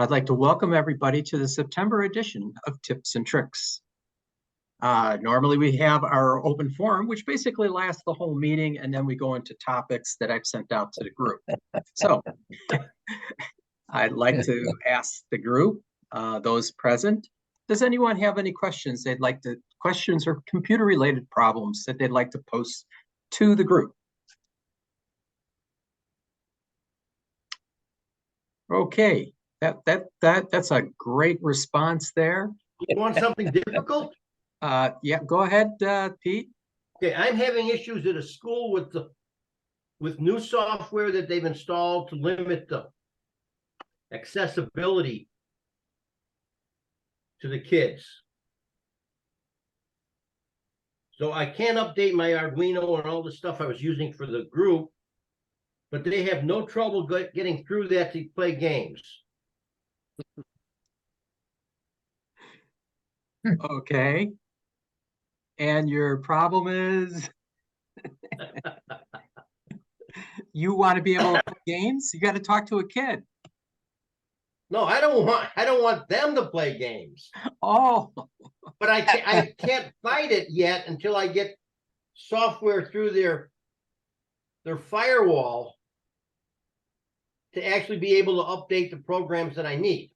I'd like to welcome everybody to the September edition of Tips and Tricks. Normally we have our open forum, which basically lasts the whole meeting, and then we go into topics that I've sent out to the group. So I'd like to ask the group, those present, does anyone have any questions questions or computer-related problems that they'd like to post to the group? Okay, that's a great response there. You want something difficult? Yeah, go ahead, Pete. Okay, I'm having issues at a school with new software that they've installed to limit the accessibility to the kids. So I can't update my Arduino and all the stuff I was using for the group, but they have no trouble getting through that to play games. Okay. And your problem is you want to be able to play games? You got to talk to a kid. No, I don't want them to play games. Oh. But I can't fight it yet until I get software through their firewall to actually be able to update the programs that I need.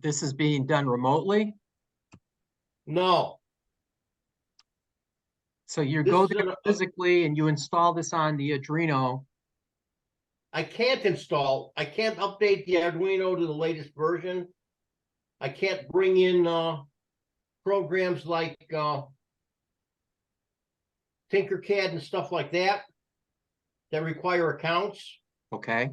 This is being done remotely? No. So you go there physically and you install this on the Arduino. I can't update the Arduino to the latest version. I can't bring in programs like Tinkercad and stuff like that require accounts. Okay.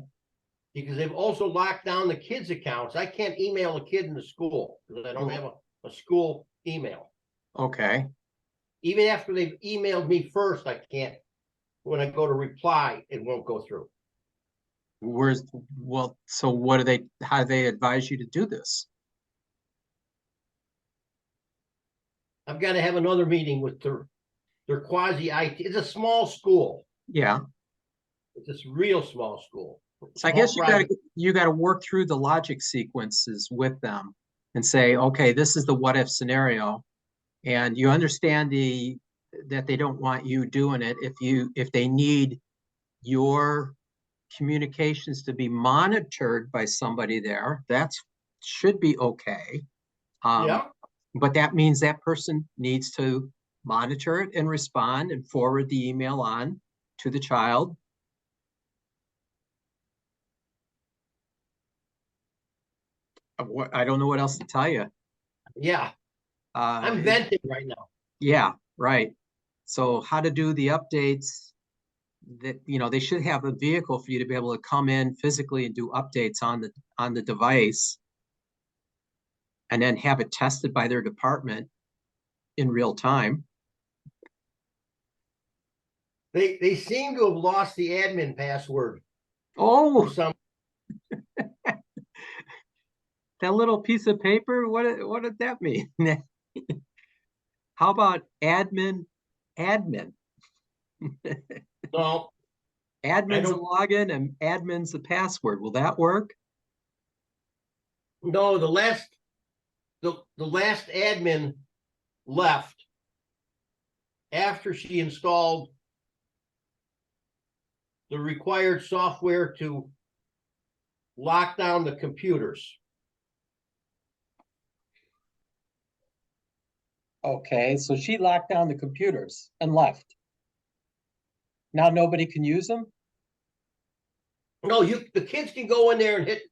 Because they've also locked down the kids' accounts. I can't email a kid in the school because I don't have a school email. Okay. Even after they've emailed me first, I can't. When I go to reply, it won't go through. So what do how do they advise you to do this? I've got to have another meeting with their quasi IT. It's a small school. Yeah. It's a real small school. So I guess you got to work through the logic sequences with them and say, okay, this is the what if scenario, and you understand that they don't want you doing it. If they need your communications to be monitored by somebody there, that should be okay. Yeah. But that means that person needs to monitor it and respond and forward the email on to the child. I don't know what else to tell you. Yeah. I'm venting right now. Yeah, right. So how to do the updates that, they should have a vehicle for you to be able to come in physically and do updates on the device and then have it tested by their department in real time. They seem to have lost the admin password. Oh, that little piece of paper, what did that mean? How about admin? No. Admin's a login and admin's a password. Will that work? No, the last admin left after she installed the required software to lock down the computers. Okay, so she locked down the computers and left. Now nobody can use them? No, the kids can go in there and hit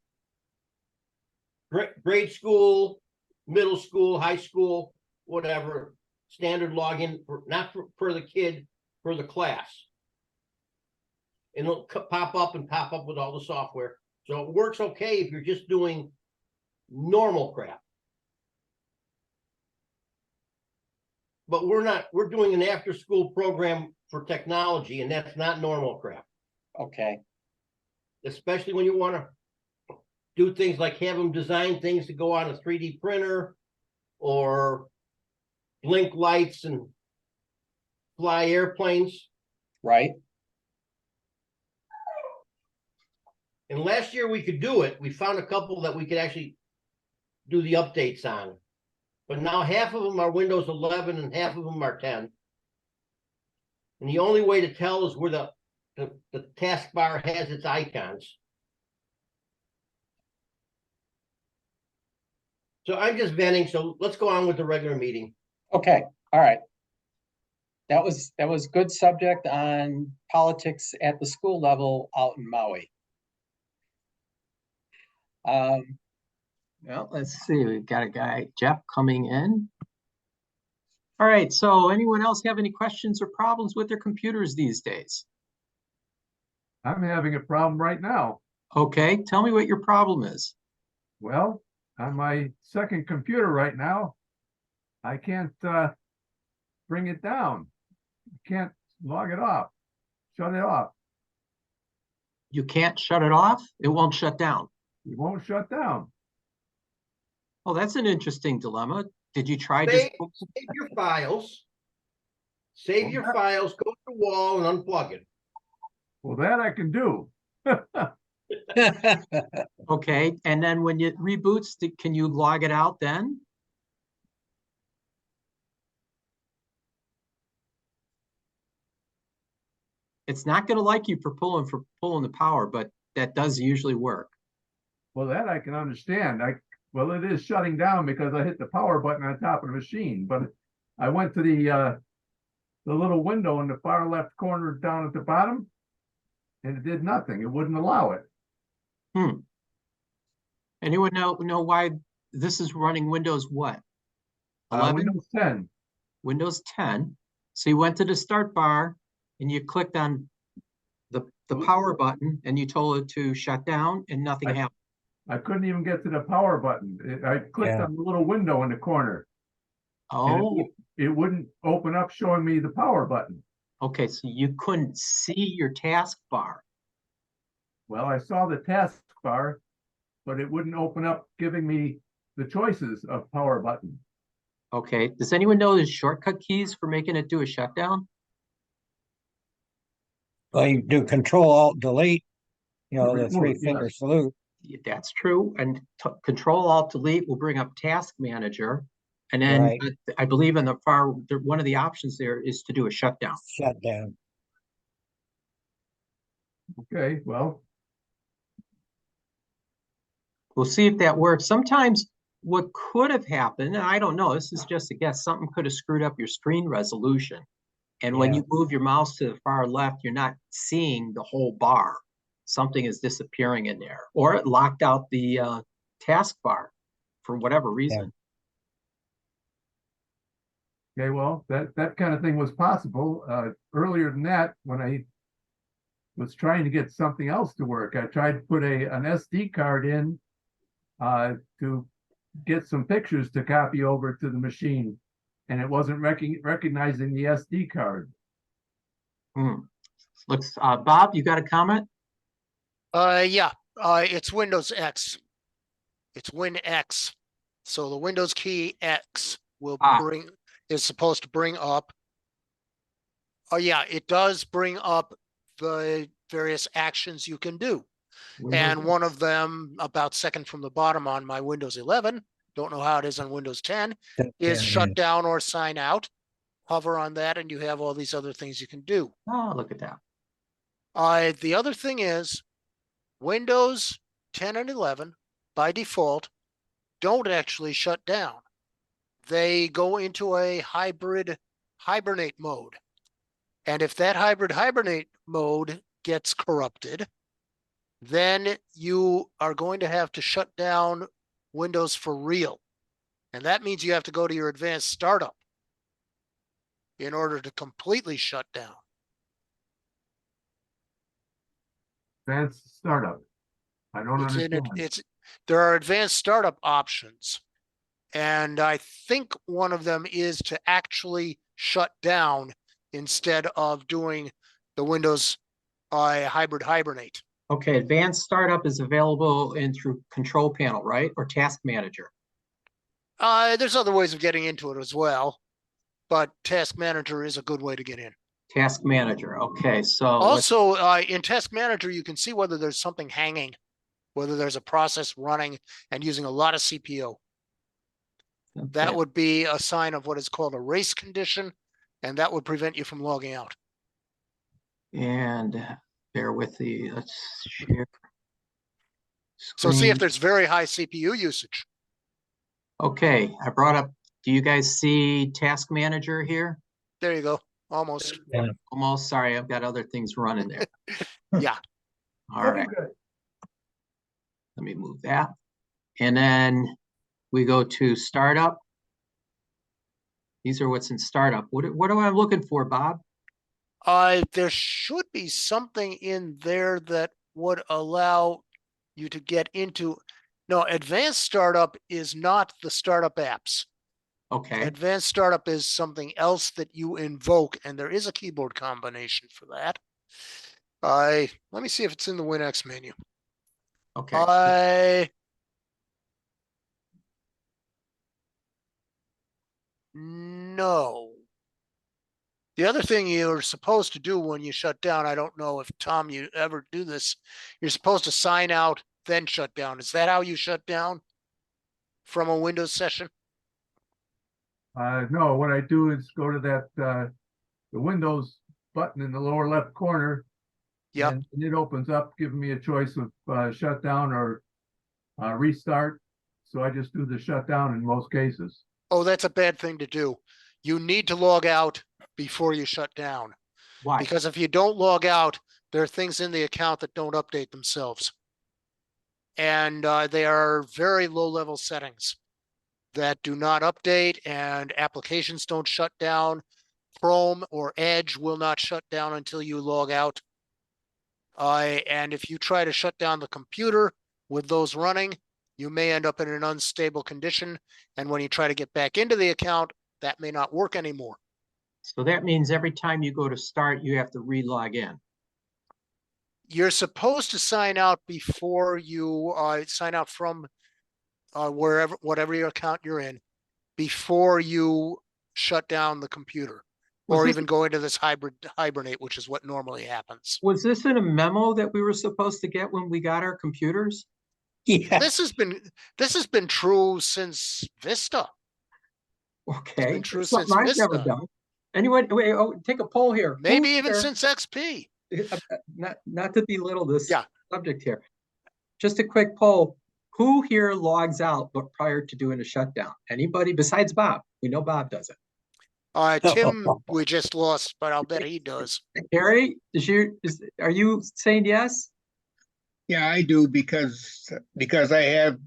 grade school, middle school, high school, whatever, standard login, not for the kid, for the class. And it'll pop up with all the software. So it works okay if you're just doing normal crap. But we're doing an after-school program for technology, and that's not normal crap. Okay. Especially when you want to do things like have them design things to go on a 3D printer or blink lights and fly airplanes. Right. And last year we could do it. We found a couple that we could actually do the updates on. But now half of them are Windows 11 and half of them are 10. And the only way to tell is where the taskbar has its icons. So I'm just venting, so let's go on with the regular meeting. Okay, all right. That was good subject on politics at the school level out in Maui. Well, let's see, we've got a guy, Jeff, coming in. All right, so anyone else have any questions or problems with their computers these days? I'm having a problem right now. Okay, tell me what your problem is. Well, on my second computer right now, I can't bring it down. I can't log it off, shut it off. You can't shut it off? It won't shut down. It won't shut down. Oh, that's an interesting dilemma. Did you try just? Save your files. Save your files, go to the wall and unplug it. Well, that I can do. Okay, and then when it reboots, can you log it out then? It's not going to like you for pulling the power, but that does usually work. Well, that I can understand. Well, it is shutting down because I hit the power button on top of the machine. But I went to the little window in the far left corner down at the bottom, and it did nothing. It wouldn't allow it. Anyone know why this is running Windows what? 11? Windows 10. Windows 10. So you went to the start bar and you clicked on the power button and you told it to shut down and nothing happened. I couldn't even get to the power button. I clicked on the little window in the corner. Oh, it wouldn't open up showing me the power button. okay. So you couldn't see your taskbar. Well, I saw the taskbar, but it wouldn't open up giving me the choices of power button. Okay. Does anyone know the shortcut keys for making it do a shutdown? Well, you do Control-Alt-Delete, the three-finger Yes. salute. That's true. And Control-Alt-Delete will bring up Task Manager. And then Right. I believe in one of the options there is to do a shutdown. Shutdown. Okay, well, We'll see if that works. Sometimes what could have happened, and I don't know, this is just a guess, something could have screwed up your screen resolution. And when Yeah. you move your mouse to the far left, you're not seeing the whole bar. Something is disappearing in there, or it locked out the taskbar for whatever reason. okay, well, that kind of thing was possible. Earlier than that, when I was trying to get something else to work, I tried to put an SD card in to get some pictures to copy over to the machine, and it wasn't recognizing the SD card. Looks, Bob, you got a comment? Yeah, it's Windows X. It's Win X. So the Windows key X will is supposed to bring up. Oh yeah, it does bring up the various actions you can do. And one of them, about second from the bottom on my Windows 11, don't know how it is on Windows 10, is shut down or sign out. Hover on that and you have all these other things you can do. Oh, look at that. The other thing is Windows 10 and 11 by default don't actually shut down. They go into a hybrid hibernate mode. And if that hybrid hibernate mode gets corrupted, then you are going to have to shut down Windows for real. And that means you have to go to your advanced startup in order to completely shut down. Advanced startup. I don't understand. There are advanced startup options. And I think one of them is to actually shut down instead of doing the Windows hybrid hibernate. Okay, advanced startup is available through Control Panel, right? Or Task Manager. There's other ways of getting into it as well, but Task Manager is a good way to get in. Task Manager. Okay, so also in Task Manager, you can see whether there's something hanging whether there's a process running and using a lot of CPU. That Okay. would be a sign of what is called a race condition, and that would prevent you from logging out. And bear with the, let's share. So see if Screen. there's very high CPU usage. Okay, I brought up, do you guys see Task Manager here? There you go. Almost. Almost, sorry, I've got other things running there. Yeah. All right, let me move that. And then we go to startup. These are what's in startup. What am I looking for, Bob? There should be something in there that would allow you to get into. No, advanced startup is not the startup apps. Okay, Advanced startup is something else that you invoke, and there is a keyboard combination for that. Let me see if it's in the WinX menu. okay. No. The other thing you're supposed to do when you shut down, I don't know if Tom, you ever do this, you're supposed to sign out, then shut down. Is that how you shut down from a Windows session? No, what I do is go to that, the Windows button in the lower left corner. Yep. And it opens up, giving me a choice of shutdown or restart. So I just do the shutdown in most cases. Oh, that's a bad thing to do. You need to log out before you shut down. Why? Because if you don't log out, there are things in the account that don't update themselves. And they are very low level settings that do not update, and applications don't shut down. Chrome or Edge will not shut down until you log out. And if you try to shut down the computer with those running, you may end up in an unstable condition. And when you try to get back into the account, that may not work anymore. So that means every time you go to start, you have to re-log in. You're supposed to sign out before you sign out from whatever your account you're in, before you shut down the computer, or even go into this hibernate, which is what normally happens. Was this in a memo that we were supposed to get when we got our computers? Yeah, This has been true since Vista. Okay. been true Something since I've never Vista. done. Anyone, wait, take a poll here. Maybe Who even here- since XP. not to belittle this Yeah. subject here. Just a quick poll. Who here logs out but prior to doing a shutdown? Anybody besides Bob? We know Bob does it. Tim, we just lost, but I'll bet he does. Harry, are you saying yes? Yeah, I do because I have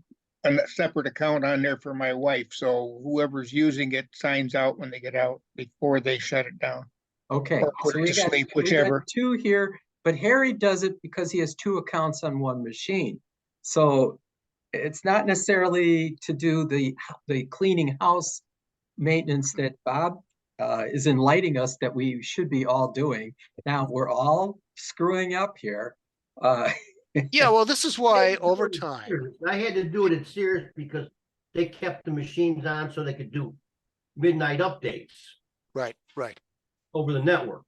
a separate account on there for my wife. So whoever's using it signs out when they get out before they shut it down. Okay, Or put so it we to got, sleep, we got whichever. two here, but Harry does it because he has two accounts on one machine. So it's not necessarily to do the cleaning house maintenance that Bob is enlightening us that we should be all doing. Now we're all screwing up here. Yeah, well, this is why over time. I had to do it at Sears because they kept the machines on so they could do midnight updates Right. over the network.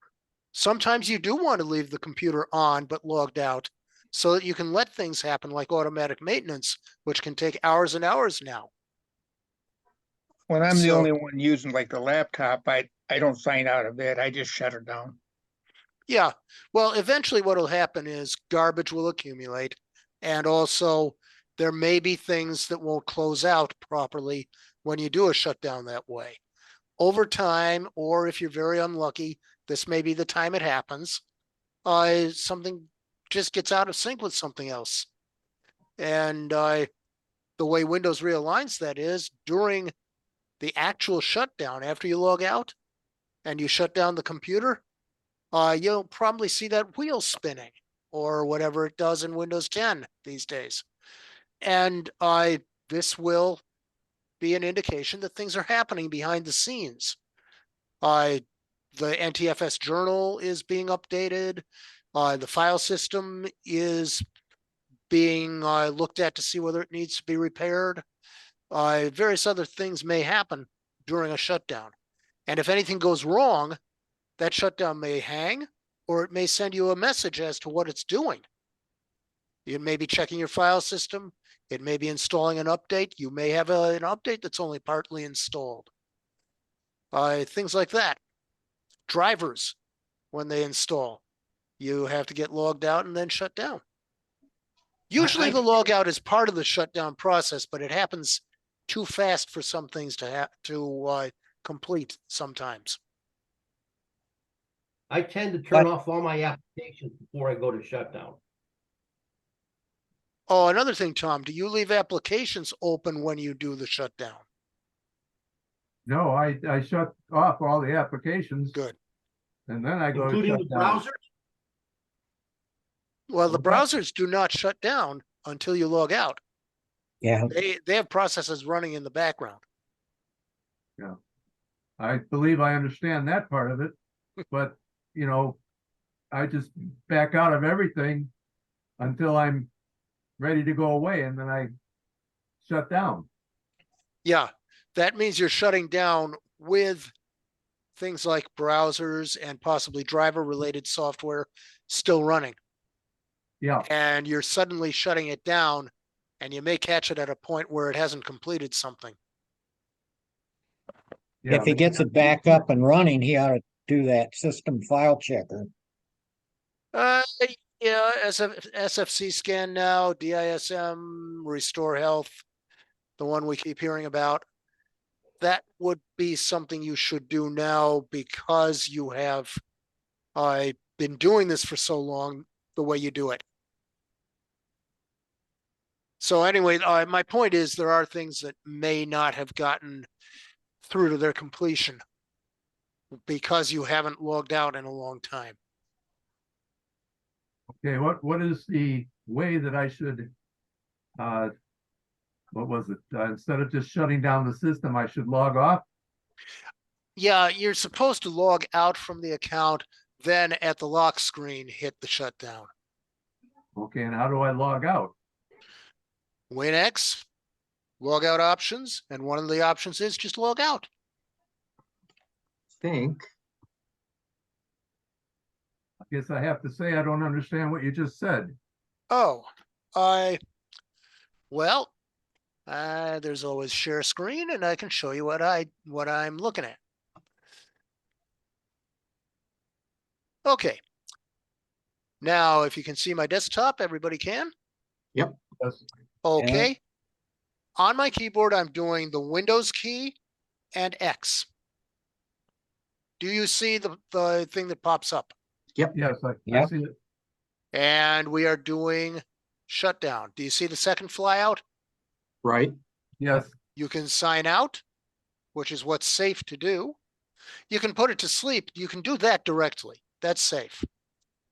Sometimes you do want to leave the computer on but logged out so that you can let things happen like automatic maintenance, which can take hours and hours now. When I'm the So- only one using like the laptop, I don't sign out of it. I just shut it down. Yeah, well, eventually what will happen is garbage will accumulate, and also there may be things that won't close out properly when you do a shutdown that way. Over time, or if you're very unlucky, this may be the time it happens, something just gets out of sync with something else. And the way Windows realigns that is during the actual shutdown, after you log out and you shut down the computer, you'll probably see that wheel spinning or whatever it does in Windows 10 these days. And this will be an indication that things are happening behind the scenes. The NTFS journal is being updated. The file system is being looked at to see whether it needs to be repaired. Various other things may happen during a shutdown. And if anything goes wrong, that shutdown may hang, or it may send you a message as to what it's doing. It may be checking your file system. It may be installing an update. You may have an update that's only partly installed. Things like that. Drivers, when they install, you have to get logged out and then shut down. Usually the logout is part of the shutdown process, but it happens too fast for some things to complete sometimes. I tend to turn off all my applications before I go to shutdown. Oh, another thing, Tom, do you leave applications open when you do the shutdown? No, I shut off all the applications. Good. And then I go to Including the shut down. browser? Well, the What's that? browsers do not shut down until you log out. Yeah, They have processes running in the background. I believe I understand that part of it, but you know, I just back out of everything until I'm ready to go away, and then I shut down. Yeah, that means you're shutting down with things like browsers and possibly driver-related software still running. Yeah, And you're suddenly shutting it down, and you may catch it at a point where it hasn't completed something. yeah. if he gets it back up and running, he ought to do that system file checker. Yeah, SFC scan now, DISM, restore health, the one we keep hearing about. That would be something you should do now because you have been doing this for so long the way you do it. So anyway, my point is there are things that may not have gotten through to their completion because you haven't logged out in a long time. Okay, what is the way that I should, what was it? Instead of just shutting down the system, I should log off? Yeah, you're supposed to log out from the account, then at the lock screen, hit the shutdown. Okay, and how do I log out? WinX, logout options, and one of the options is just log out. Think, I guess I have to say I don't understand what you just said. Oh, well, there's always share screen, and I can show you what I'm looking at. Okay. Now, if you can see my desktop, everybody can? yep, Yes. Okay. On my keyboard, I'm doing the Windows key and X. Do you see the thing that pops up? yep, Yes, I Yep. see it. And we are doing shutdown. Do you see the second flyout? right, Yes, You can sign out, which is what's safe to do. You can put it to sleep. You can do that directly. That's safe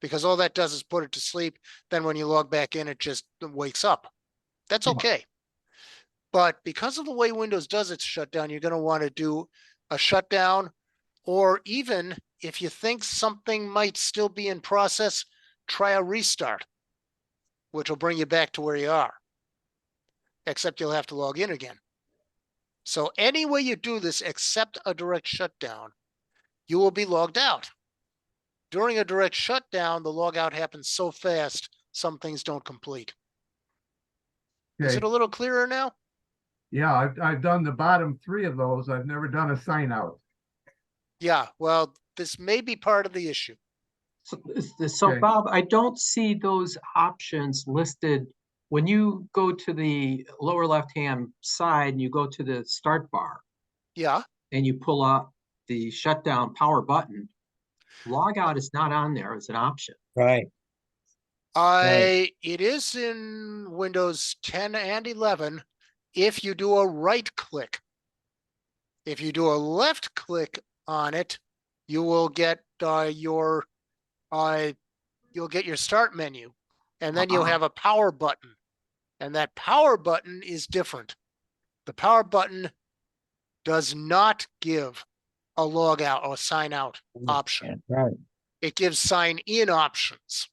because all that does is put it to sleep. Then when you log back in, it just wakes up. That's Yeah. okay. But because of the way Windows does its shutdown, you're going to want to do a shutdown, or even if you think something might still be in process, try a restart, which will bring you back to where you are, except you'll have to log in again. So any way you do this, except a direct shutdown, you will be logged out. During a direct shutdown, the logout happens so fast, some things don't complete. Is okay. it a little clearer now? Yeah, I've done the bottom three of those. I've never done a sign out. Yeah, well, this may be part of the issue. so Okay. Bob, I don't see those options listed. When you go to the lower left-hand side and you go to the start bar Yeah, and you pull up the shutdown power button, logout is not on there as an option. Right. it is in Windows 10 and 11 if you do a right click. If you do a left click on it, you will get your start menu, and then you'll have a power button, and that power button is different. The power button does not give a log out or sign out option. Right. It gives sign in options.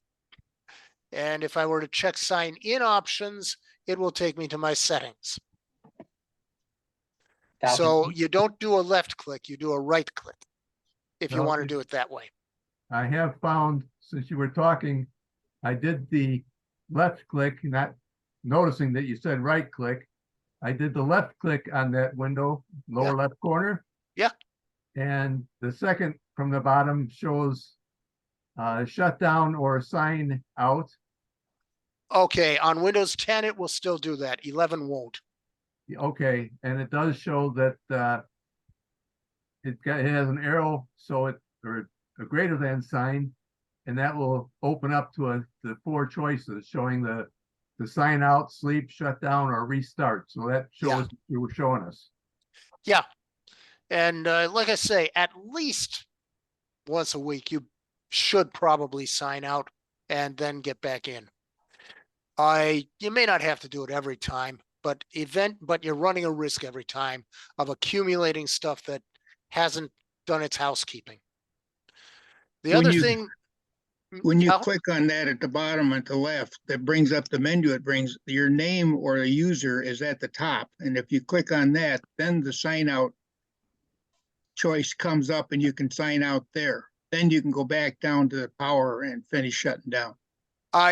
And if I were to check sign in options, it will take me to my settings. So you don't do a left click, you do a right click if you Well, want to do it that way. I have found, since you were talking, I did the left click, not noticing that you said right click. I did the left click on that window, lower left corner. Yeah. And the second from the bottom shows shutdown or sign out. Okay, on Windows 10, it will still do that. 11 won't. Okay, and it does show that it has an arrow, so it or a greater than sign, and that will open up to the 4 choices showing the sign out, sleep, shut down, or restart. So that shows you were showing us. Yeah. And like I say, at least once a week, you should probably sign out and then get back in. You may not have to do it every time, but you're running a risk every time of accumulating stuff that hasn't done its housekeeping. The When other you- thing, When you I'll- click on that at the bottom at the left, that brings up the menu. It brings your name or the user is at the top. And if you click on that, then the sign out choice comes up and you can sign out there. Then you can go back down to the power and finish shutting down.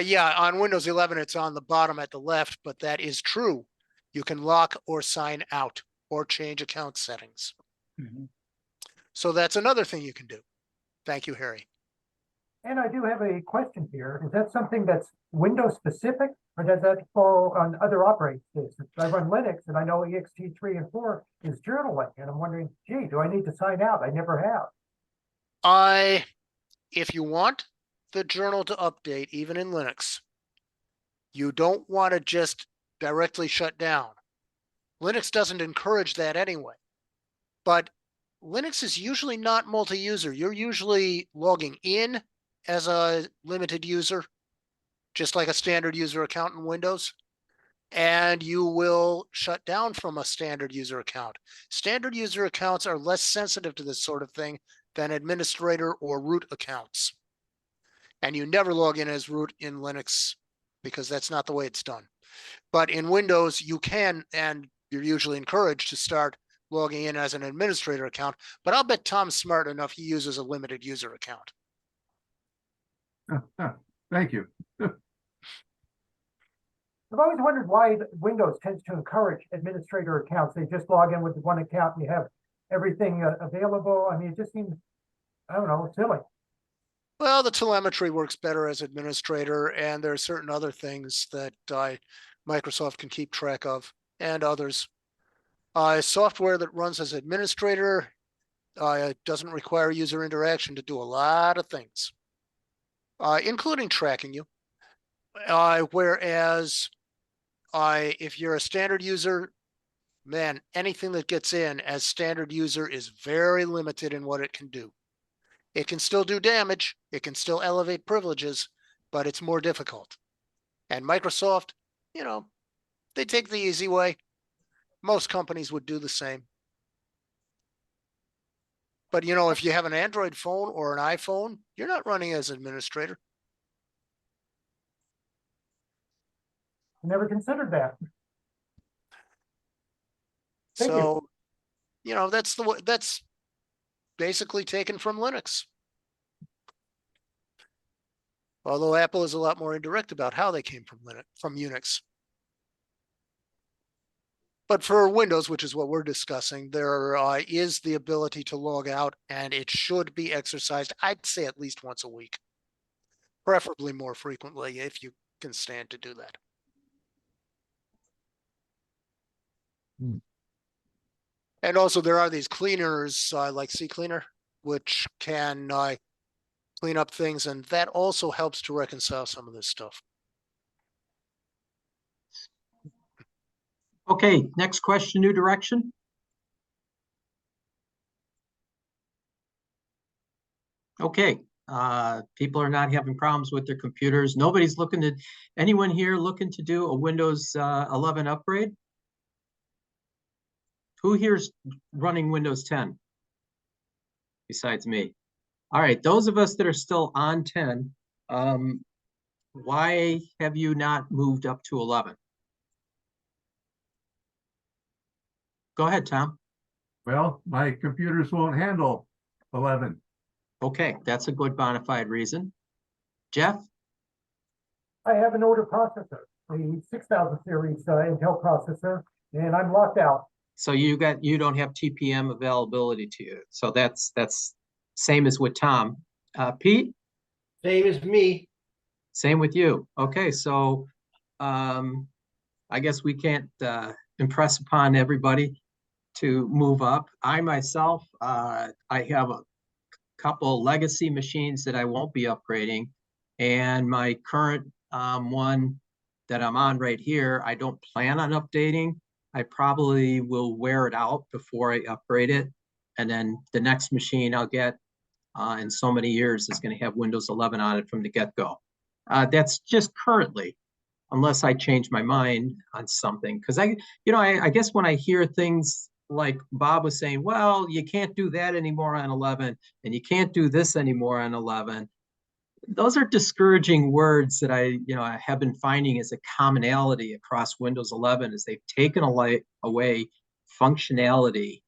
yeah, on Windows 11, it's on the bottom at the left, but that is true. You can lock or sign out or change account settings. Mhm. So that's another thing you can do. Thank you, Harry. And I do have a question here. Is that something that's Windows specific, or does that fall on other operating systems? I run Linux and I know ext3 and 4 is journaling, and I'm wondering, gee, do I need to sign out? I never have. If you want the journal to update, even in Linux, you don't want to just directly shut down. Linux doesn't encourage that anyway, but Linux is usually not multi-user. You're usually logging in as a limited user, just like a standard user account in Windows, and you will shut down from a standard user account. Standard user accounts are less sensitive to this sort of thing than administrator or root accounts. And you never log in as root in Linux because that's not the way it's done. But in Windows, you can, and you're usually encouraged to start logging in as an administrator account, but I'll bet Tom's smart enough he uses a limited user account. Thank you. I've always wondered why Windows tends to encourage administrator accounts. They just log in with one account and you have everything available. I mean, it just seems, I don't know, silly. Well, the telemetry works better as administrator, and there are certain other things that Microsoft can keep track of, and others. Software that runs as administrator doesn't require user interaction to do a lot of things, including tracking you. Whereas if you're a standard user, man, anything that gets in as standard user is very limited in what it can do. It can still do damage, it can still elevate privileges, but it's more difficult. And Microsoft, they take the easy way. Most companies would do the same. But if you have an Android phone or an iPhone, you're not running as administrator. I never considered that. Thank So, that's basically taken from Linux. Although Apple is a lot more indirect about how they came from Unix. But for Windows, which is what we're discussing, there is the ability to log out, and it should be exercised, I'd say at least once a week. Preferably more frequently if you can stand to do that. And also there are these cleaners like CCleaner, which can clean up things, and that also helps to reconcile some of this stuff. Okay, next question, new direction. Okay, people are not having problems with their computers. Nobody's anyone here looking to do a Windows 11 upgrade? Who here's running Windows 10? Besides me. All right, those of us that are still on 10, why have you not moved up to 11? Go ahead, Tom. Well, my computers won't handle 11. Okay, that's a good bona fide reason. Jeff? I have an older processor, a 6000 series Intel processor, and I'm locked out. So you don't have TPM availability to you. So that's same as with Tom. Pete, Same as me. same with you. Okay, so I guess we can't impress upon everybody to move up. I myself, I have a couple legacy machines that I won't be upgrading, and my current one that I'm on right here, I don't plan on updating. I probably will wear it out before I upgrade it, and then the next machine I'll get in so many years is going to have Windows 11 on it from the get-go. That's just currently, unless I change my mind on something. Because I guess when I hear things like Bob was saying, well, you can't do that anymore on 11, and you can't do this anymore on 11. Those are discouraging words that I have been finding as a commonality across Windows 11 as they've taken away functionality.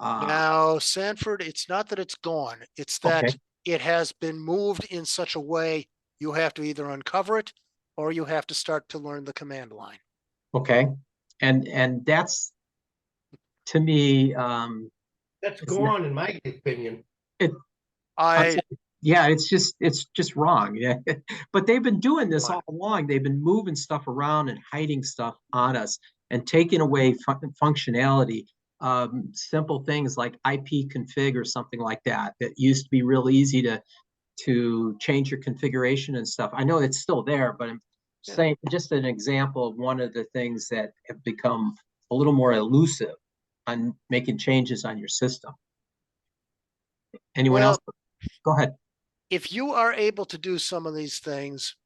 Now, Sanford, it's not that it's gone. It's that Okay. it has been moved in such a way you have to either uncover it or you have to start to learn the command line. Okay. And that's, to me, That's It's gone, in my opinion. yeah, it's just wrong. Yeah. But they've been doing this Right. all along. They've been moving stuff around and hiding stuff on us and taking away functionality. Simple things like IP config or something like that used to be real easy to change your configuration and stuff. I know it's still there, but I'm saying just an example of one of the things that have become a little more elusive on making changes on your system. Anyone else? Go ahead. If you are able to do some of these things,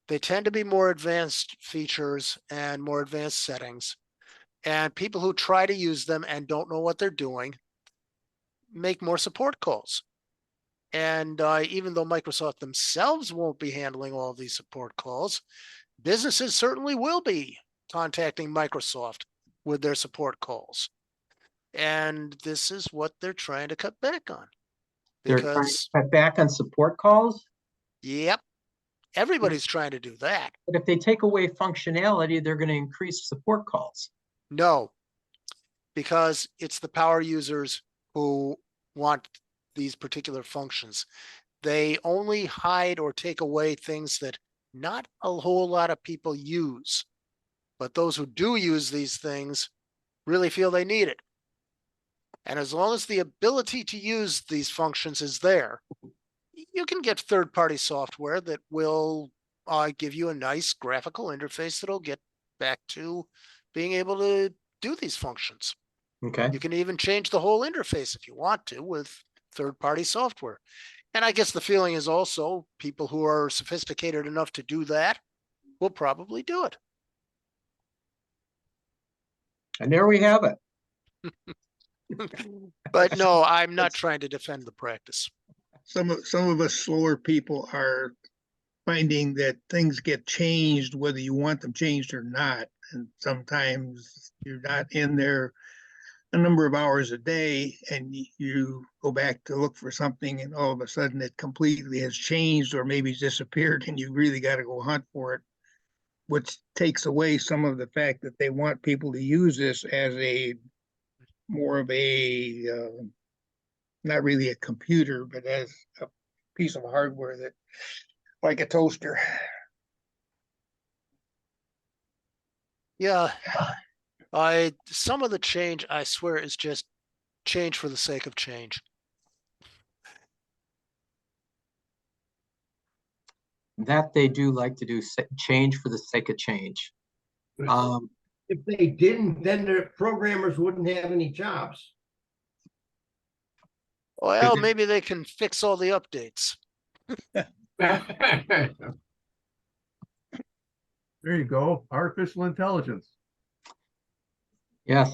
they tend to be more advanced features and more advanced settings. And people who try to use them and don't know what they're doing make more support calls. And even though Microsoft themselves won't be handling all of these support calls, businesses certainly will be contacting Microsoft with their support calls. And this is what they're trying to cut back on. They're trying to Because, cut back on support calls. yep, everybody's trying to do that. But if they take away functionality, they're going to increase support calls. No, because it's the power users who want these particular functions. They only hide or take away things that not a whole lot of people use. But those who do use these things really feel they need it. And as long as the ability to use these functions is there, you can get third-party software that will give you a nice graphical interface that'll get back to being able to do these functions. Okay. You can even change the whole interface if you want to with third-party software. And I guess the feeling is also people who are sophisticated enough to do that will probably do it. And there we have it. But no, I'm not trying to defend the practice. Some of us slower people are finding that things get changed whether you want them changed or not. And sometimes you're not in there a number of hours a day and you go back to look for something and all of a sudden it completely has changed or maybe disappeared and you really got to go hunt for it, which takes away some of the fact that they want people to use this as a more of a not really a computer, but as a piece of hardware that, like a toaster. Yeah, some of the change, I swear, is just change for the sake of change. That they do like to do, change for the sake of change. If they didn't, then the programmers wouldn't have any jobs. Well, maybe they can fix all the updates. There you go, artificial intelligence. Yes.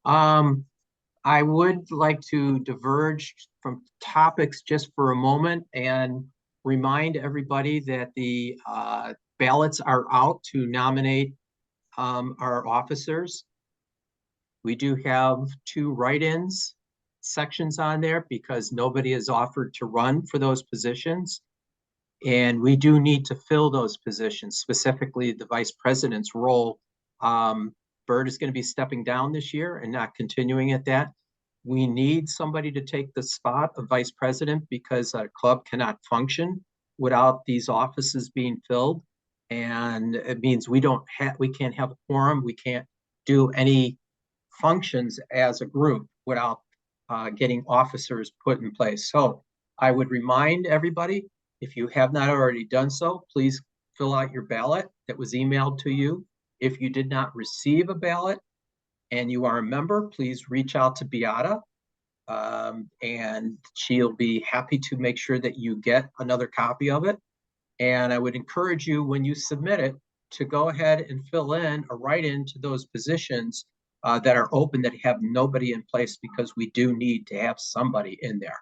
I would like to diverge from topics just for a moment and remind everybody that the ballots are out to nominate our officers. We do have 2 write-ins sections on there because nobody has offered to run for those positions. And we do need to fill those positions, specifically the vice president's role. Bert is going to be stepping down this year and not continuing at that. We need somebody to take the spot of vice president because our club cannot function without these offices being filled. And it means we can't have a quorum. We can't do any functions as a group without getting officers put in place. So I would remind everybody, if you have not already done so, please fill out your ballot that was emailed to you. If you did not receive a ballot and you are a member, please reach out to Beata, and she'll be happy to make sure that you get another copy of it. And I would encourage you, when you submit it, to go ahead and fill in or write into those positions that are open that have nobody in place, because we do need to have somebody in there.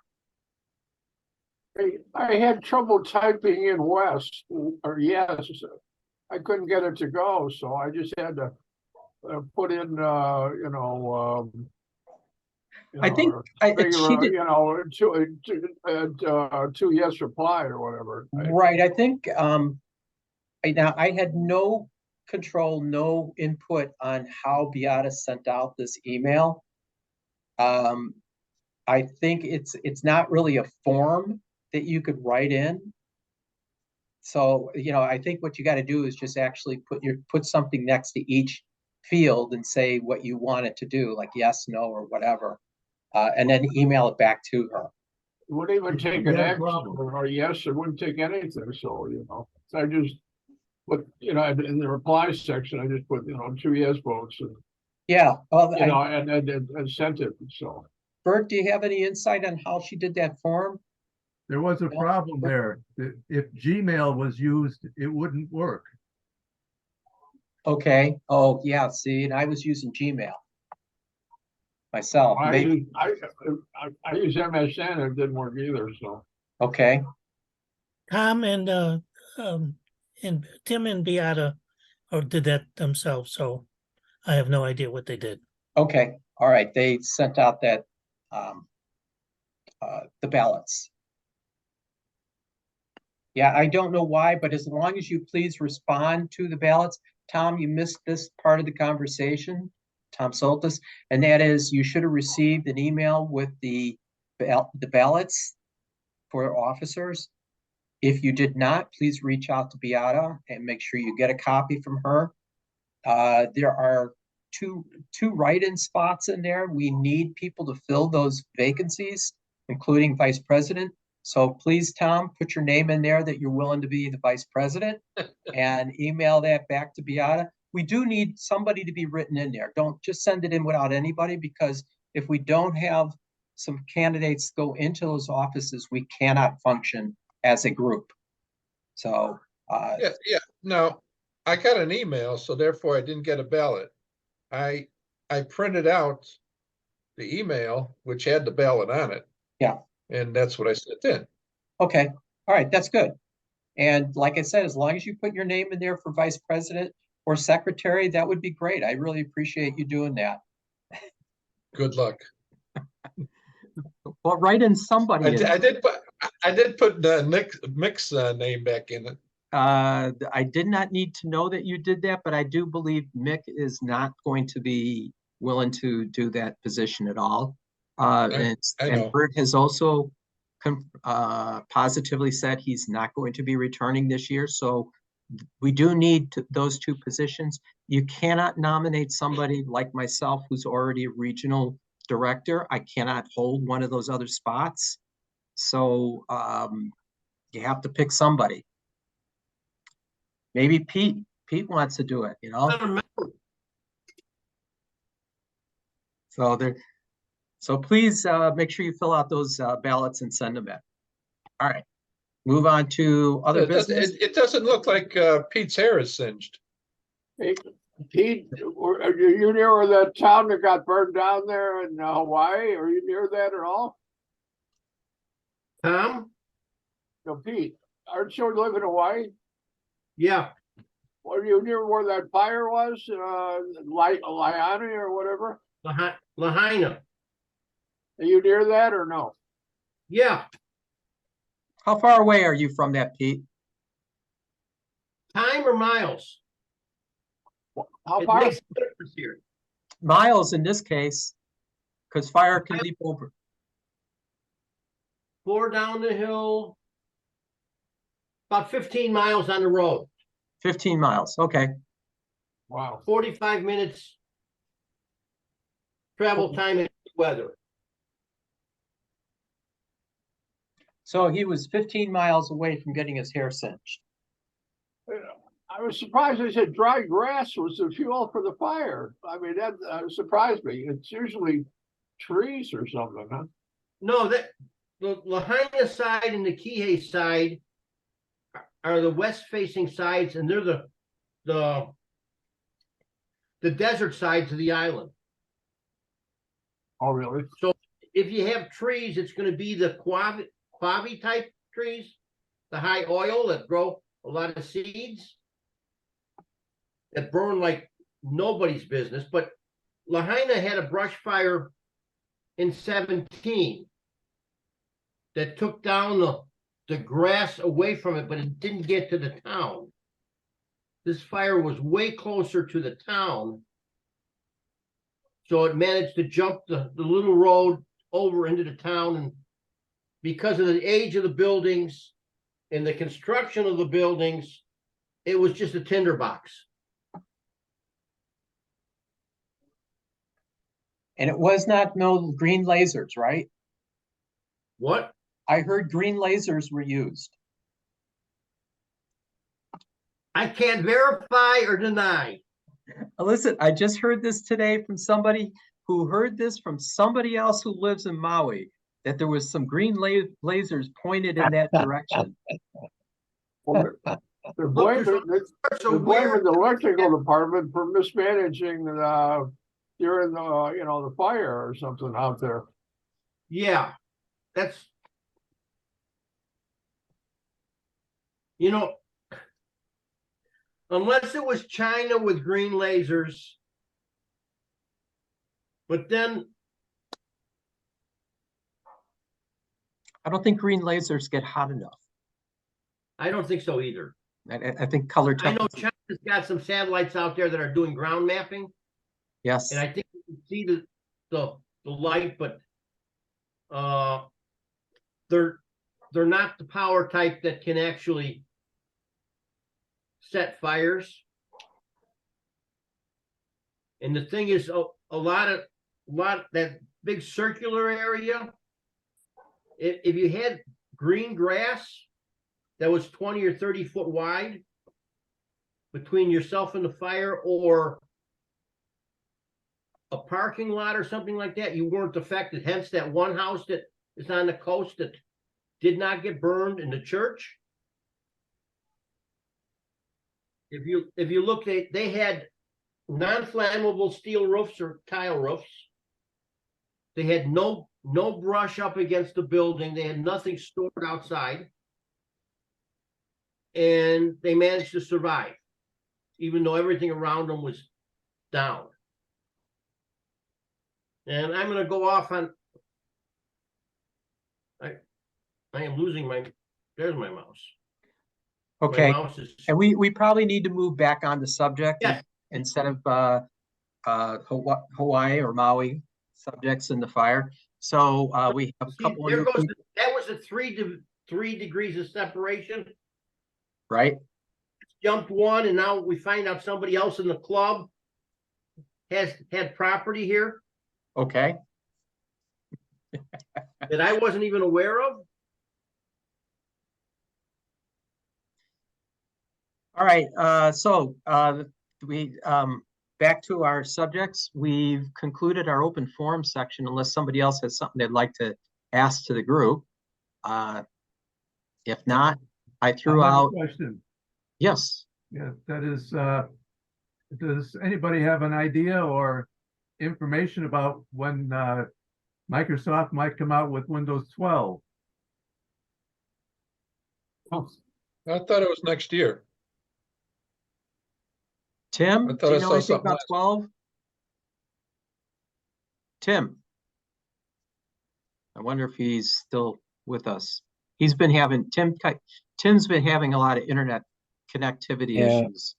I had trouble typing in West or yes. I couldn't get it to go, so I just had to put in, I think she did. Two yes reply or whatever. Right. I think now I had no control, no input on how Beata sent out this email. I think it's not really a form that you could write in. So, I think what you got to do is just actually put something next to each field and say what you want it to do, like yes, no, or whatever, and then email it back to her. It wouldn't even take an X or yes, it wouldn't take anything. So, so I just put, in the reply section, I just put, 2 yes votes and, yeah, well, and sent it. So, Bert, do you have any insight on how she did that form? There was a problem there. If Gmail was used, it wouldn't work. Okay. Oh, yeah. See, and I was using Gmail myself. I use MSN, it didn't work either. So, okay. Tom and Tim and Beata did that themselves, so I have no idea what they did. Okay. All right. They sent out that the ballots. Yeah, I don't know why, but as long as you please respond to the ballots. Tom, you missed this part of the conversation, Tom Soltis, and that is you should have received an email with the ballots for officers. If you did not, please reach out to Beata and make sure you get a copy from her. There are two write-in spots in there. We need people to fill those vacancies, including vice president. So please, Tom, put your name in there that you're willing to be the vice president and email that back to Beata. We do need somebody to be written in there. Don't just send it in without anybody, because if we don't have some candidates go into those offices, we cannot function as a group. So no, I got an email, so therefore I didn't get a ballot. I printed out the email which had the ballot on it. Yeah. And that's what I sent in. Okay. All right. That's good. And like I said, as long as you put your name in there for vice president or secretary, that would be great. I really appreciate you doing that. Good luck. Well, write in somebody. I did put Mick's name back in it. I did not need to know that you did that, but I do believe Mick is not going to be willing to do that position at all. And Bert has also positively said he's not going to be returning this year. So we do need those two positions. You cannot nominate somebody like myself who's already a regional director. I cannot hold one of those other spots. So you have to pick somebody. Maybe Pete wants to do it, So please make sure you fill out those ballots and send them in. All right, move on to other business. It doesn't look like Pete's hair is singed. hey, Pete, are you near where that town that got burned down there in Hawaii? Are you near that at all? Tom? No, Pete, aren't you live in Hawaii? Yeah. Are you near where that fire was? Liana or whatever? Lahaina. Are you near that or no? Yeah. How far away are you from that, Pete? Time or miles? How It far? makes a difference here. Miles in this case, because fire can leap over. 4 down the hill. About 15 miles on the road, 15 miles, okay. Wow. 45 minutes travel time and weather. So he was 15 miles away from getting his hair singed. I was surprised they said dry grass was the fuel for the fire. I mean, that surprised me. It's usually trees or something, huh? No, that the Lahaina side and the Kihei side are the west facing sides, and they're the desert sides of the island. Oh, really? So if you have trees, it's going to be the quavi type trees, the high oil that grow a lot of seeds that burn like nobody's business. But Lahaina had a brush fire in 17 that took down the grass away from it, but it didn't get to the town. This fire was way closer to the town. So it managed to jump the little road over into the town. And because of the age of the buildings and the construction of the buildings, it was just a tinderbox. And it was not no green lasers, right? What? I heard green lasers were used. I can't verify or deny. Listen, I just heard this today from somebody who heard this from somebody else who lives in Maui, that there was some green lasers pointed in that direction. Well, they're blaming the electrical department for mismanaging during the fire or something out there. Yeah, that's, unless it was China with green lasers, but then I don't think green lasers get hot enough. I don't think so either. I think color I know temperature. China's got some satellites out there that are doing ground mapping, Yes. and I think you can see the light, but they're not the power type that can actually set fires. And the thing is, a lot of that big circular area, if you had green grass that was 20 or 30 foot wide between yourself and the fire, or a parking lot or something like that, you weren't affected. Hence that one house that is on the coast that did not get burned in the church. If you look, they had non-flammable steel roofs or tile roofs. They had no brush up against the building. They had nothing stored outside. And they managed to survive, even though everything around them was down. And I'm going to go off on, I am losing there's my mouse. Okay. My mouse is, And we probably need to move back on the subject. Yes. Instead of Hawaii or Maui subjects in the fire. So we have a see, couple there of goes, that was a 3 degrees of separation. right? Jumped one, and now we find out somebody else in the club had property here Okay. that I wasn't even aware of. All right. So we back to our subjects. We've concluded our open forum section unless somebody else has something they'd like to ask to the group. If not, I threw I have a out. question. Yes. Yeah, that is, does anybody have an idea or information about when Microsoft might come out with Windows 12? I thought it was next year. Tim, I do thought you I know saw anything something about last- 12? Tim. I wonder if he's still with us. Tim's been having a lot of internet connectivity Yeah. issues.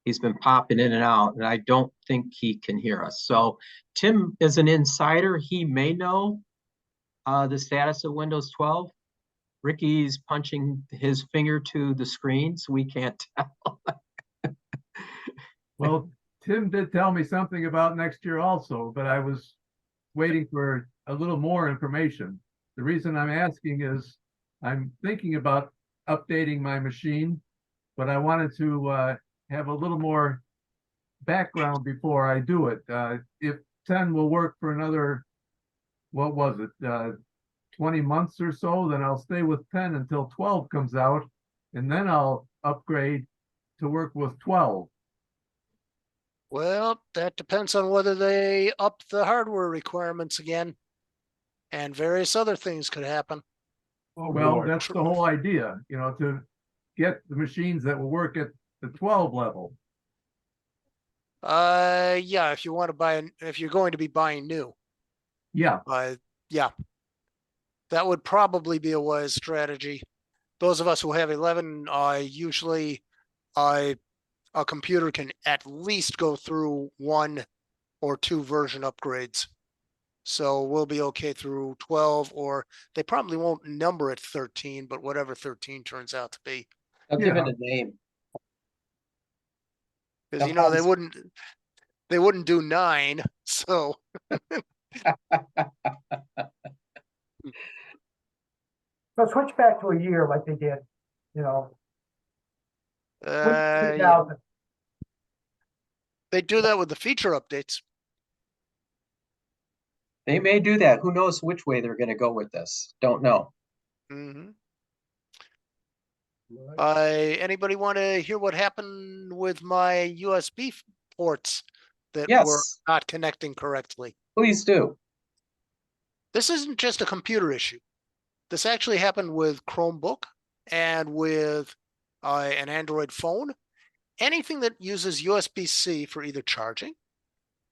He's been popping in and out, and I don't think he can hear us. So Tim is an insider. He may know the status of Windows 12. Ricky's punching his finger to the screen, so we can't tell. Well, Tim did tell me something about next year also, but I was waiting for a little more information. The reason I'm asking is I'm thinking about updating my machine, but I wanted to have a little more background before I do it. If 10 will work for another, what was it, 20 months or so, then I'll stay with 10 until 12 comes out, and then I'll upgrade to work with 12. Well, that depends on whether they up the hardware requirements again. And various other things could happen. Oh, Well, boy. that's the whole idea, to get the machines that will work at the 12 level. Yeah, if you want to buy, if you're going to be buying new, Yeah, yeah, that would probably be a wise strategy. Those of us who have 11, usually, a computer can at least go through 1 or 2 version upgrades. So we'll be okay through 12, or they probably won't number it 13, but whatever 13 turns out to be. I'll give it a name. Because they wouldn't do 9, so So switch back to a year like they did, you know. yeah. 2000. They do that with the feature updates. They may do that. Who knows which way they're going to go with this? Don't know. Mm-hmm. Anybody want to hear what happened with my USB ports that were Yes, not connecting correctly? please do. This isn't just a computer issue. This actually happened with Chromebook and with an Android phone. Anything that uses USB-C for either charging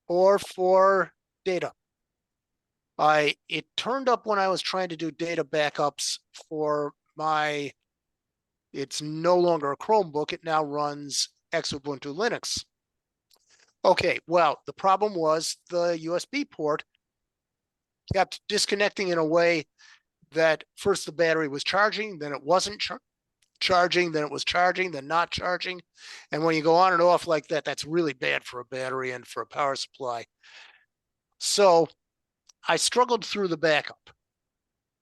or for data. It turned up when I was trying to do data backups for my, it's no longer a Chromebook, it now runs Ubuntu Linux. Okay, well, the problem was the USB port kept disconnecting in a way that first the battery was charging, then it wasn't charging, then it was charging, then not charging. And when you go on and off like that, that's really bad for a battery and for a power supply. So I struggled through the backup.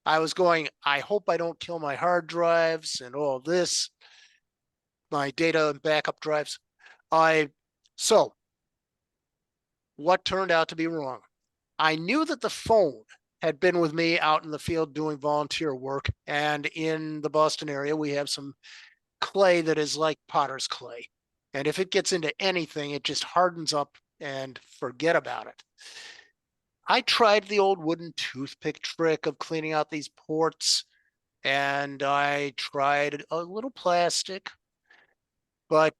I was going, I hope I don't kill my hard drives and all this, my data and backup drives. So what turned out to be wrong? I knew that the phone had been with me out in the field doing volunteer work. And in the Boston area, we have some clay that is like potter's clay. And if it gets into anything, it just hardens up and forget about it. I tried the old wooden toothpick trick of cleaning out these ports, and I tried a little plastic, but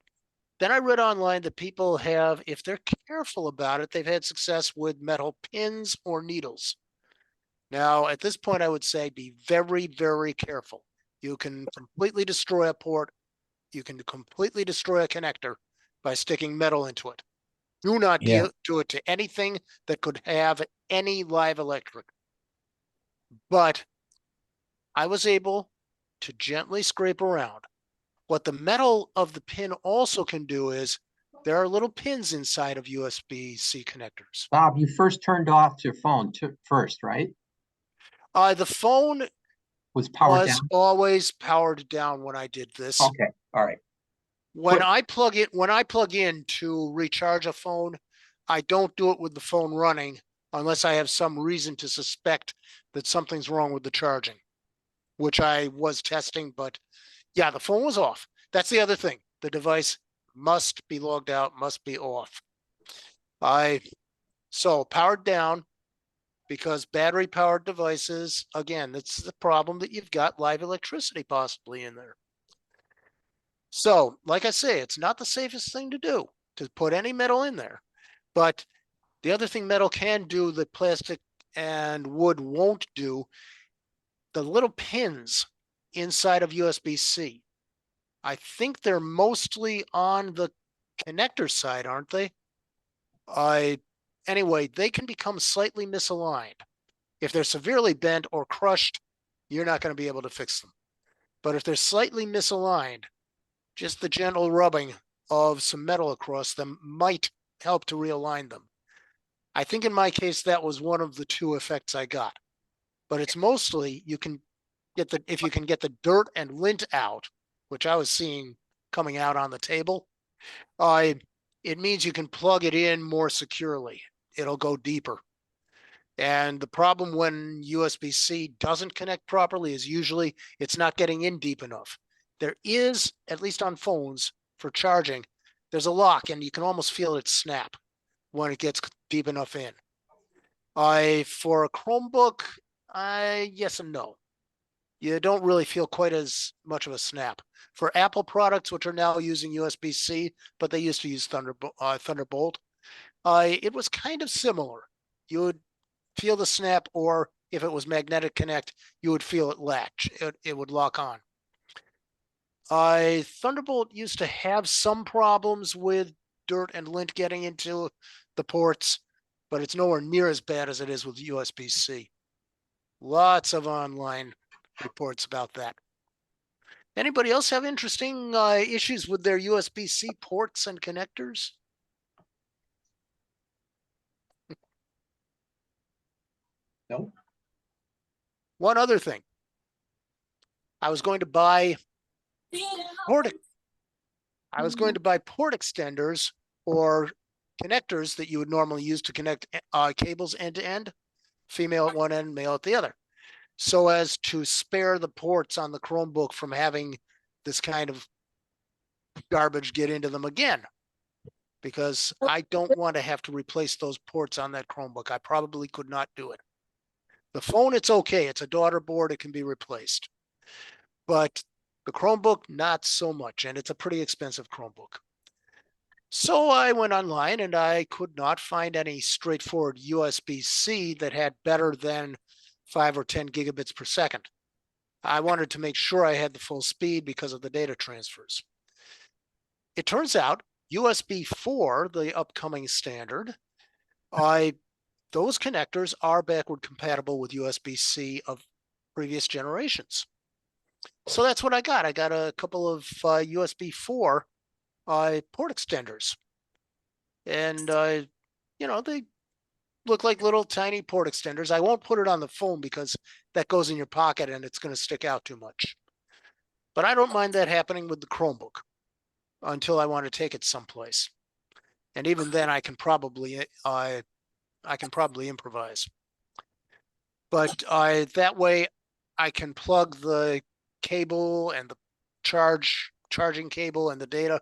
then I read online that people have, if they're careful about it, they've had success with metal pins or needles. Now, at this point, I would say be very, very careful. You can completely destroy a port. You can completely destroy a connector by sticking metal into it. Do not do it to anything that could have any live electric. But I was able to gently scrape around. What the metal of the pin also can do is there are little pins inside of USB-C connectors. Bob, you first turned off your phone first, right? The phone was powered down? always powered down when I did this. Okay, all right. When I plug in to recharge a phone, I don't do it with the phone running unless I have some reason to suspect that something's wrong with the charging, which I was testing, but yeah, the phone was off. That's the other thing. The device must be logged out, must be off. So powered down, because battery powered devices, again, that's the problem that you've got live electricity possibly in there. So, like I say, it's not the safest thing to do to put any metal in there. But the other thing metal can do that plastic and wood won't do, the little pins inside of USB-C. I think they're mostly on the connector side, aren't they? Anyway, they can become slightly misaligned. If they're severely bent or crushed, you're not going to be able to fix them. But if they're slightly misaligned, just the gentle rubbing of some metal across them might help to realign them. I think in my case, that was one of the two effects I got. But it's mostly you can get if you can get the dirt and lint out, which I was seeing coming out on the table, it means you can plug it in more securely. It'll go deeper. And the problem when USB-C doesn't connect properly is usually it's not getting in deep enough. There is, at least on phones for charging, there's a lock and you can almost feel it snap when it gets deep enough in. For a Chromebook, yes and no. You don't really feel quite as much of a snap. For Apple products, which are now using USB-C, but they used to use Thunderbolt, it was kind of similar. You would feel the snap, or if it was magnetic connect, you would feel it latch. It would lock on. Thunderbolt used to have some problems with dirt and lint getting into the ports, but it's nowhere near as bad as it is with USB-C. Lots of online reports about that. Anybody else have interesting issues with their USB-C ports and connectors? No. One other thing. I was going to buy port extenders or connectors that you would normally use to connect cables end to end, female at one end, male at the other, so as to spare the ports on the Chromebook from having this kind of garbage get into them again, because I don't want to have to replace those ports on that Chromebook. I probably could not do it. The phone, it's okay. It's a daughter board. It can be replaced. But the Chromebook, not so much. And it's a pretty expensive Chromebook. So I went online and I could not find any straightforward USB-C that had better than 5 or 10 gigabits per second. I wanted to make sure I had the full speed because of the data transfers. It turns out USB 4, the upcoming standard, those connectors are backward compatible with USB-C of previous generations. So that's what I got. I got a couple of USB 4 port extenders. And, they look like little tiny port extenders. I won't put it on the phone because that goes in your pocket and it's going to stick out too much. But I don't mind that happening with the Chromebook until I want to take it someplace. And even then I can probably improvise. But that way I can plug the cable and the charging cable and the data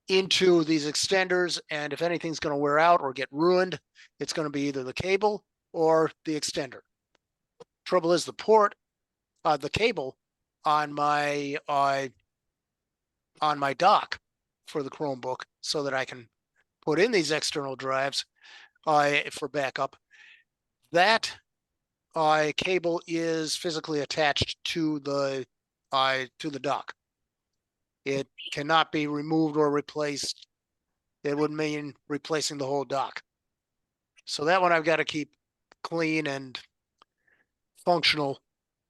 into these extenders. And if anything's going to wear out or get ruined, it's going to be either the cable or the extender. Trouble is the cable on my dock for the Chromebook so that I can put in these external drives for backup. That cable is physically attached to the dock. It cannot be removed or replaced. It would mean replacing the whole dock. So that one I've got to keep clean and functional,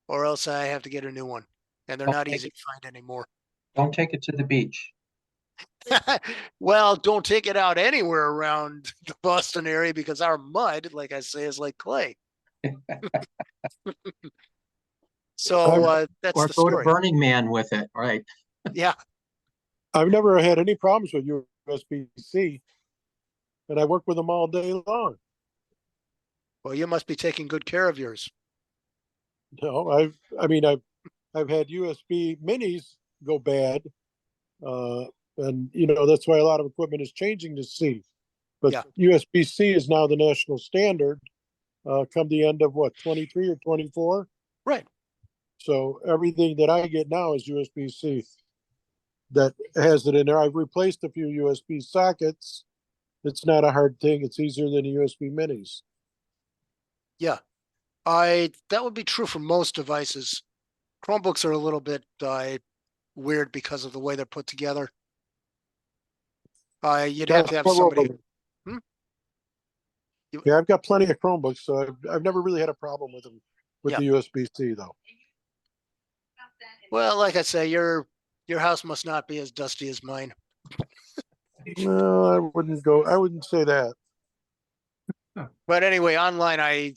or else I have to get a new one. And they're not easy to find anymore. Don't take it to the beach. Well, don't take it out anywhere around the Boston area because our mud, like I say, is like clay. So that's Or the go to story. Burning Man with it, right? Yeah. I've never had any problems with USB-C, and I work with them all day long. Well, you must be taking good care of yours. No, I've had USB minis go bad, and that's why a lot of equipment is changing to C. But USB-C is now the national standard. Come the end of 23 or 24? Right. So everything that I get now is USB-C that has it in there. I've replaced a few USB sockets. It's not a hard thing. It's easier than the USB minis. Yeah. That would be true for most devices. Chromebooks are a little bit weird because of the way they're put together. You'd Yeah, have to have well, somebody. Yeah, I've got plenty of Chromebooks, so I've never really had a problem with them with Yeah. the USB-C though. Well, like I say, your house must not be as dusty as mine. No, I wouldn't say that. But anyway, online I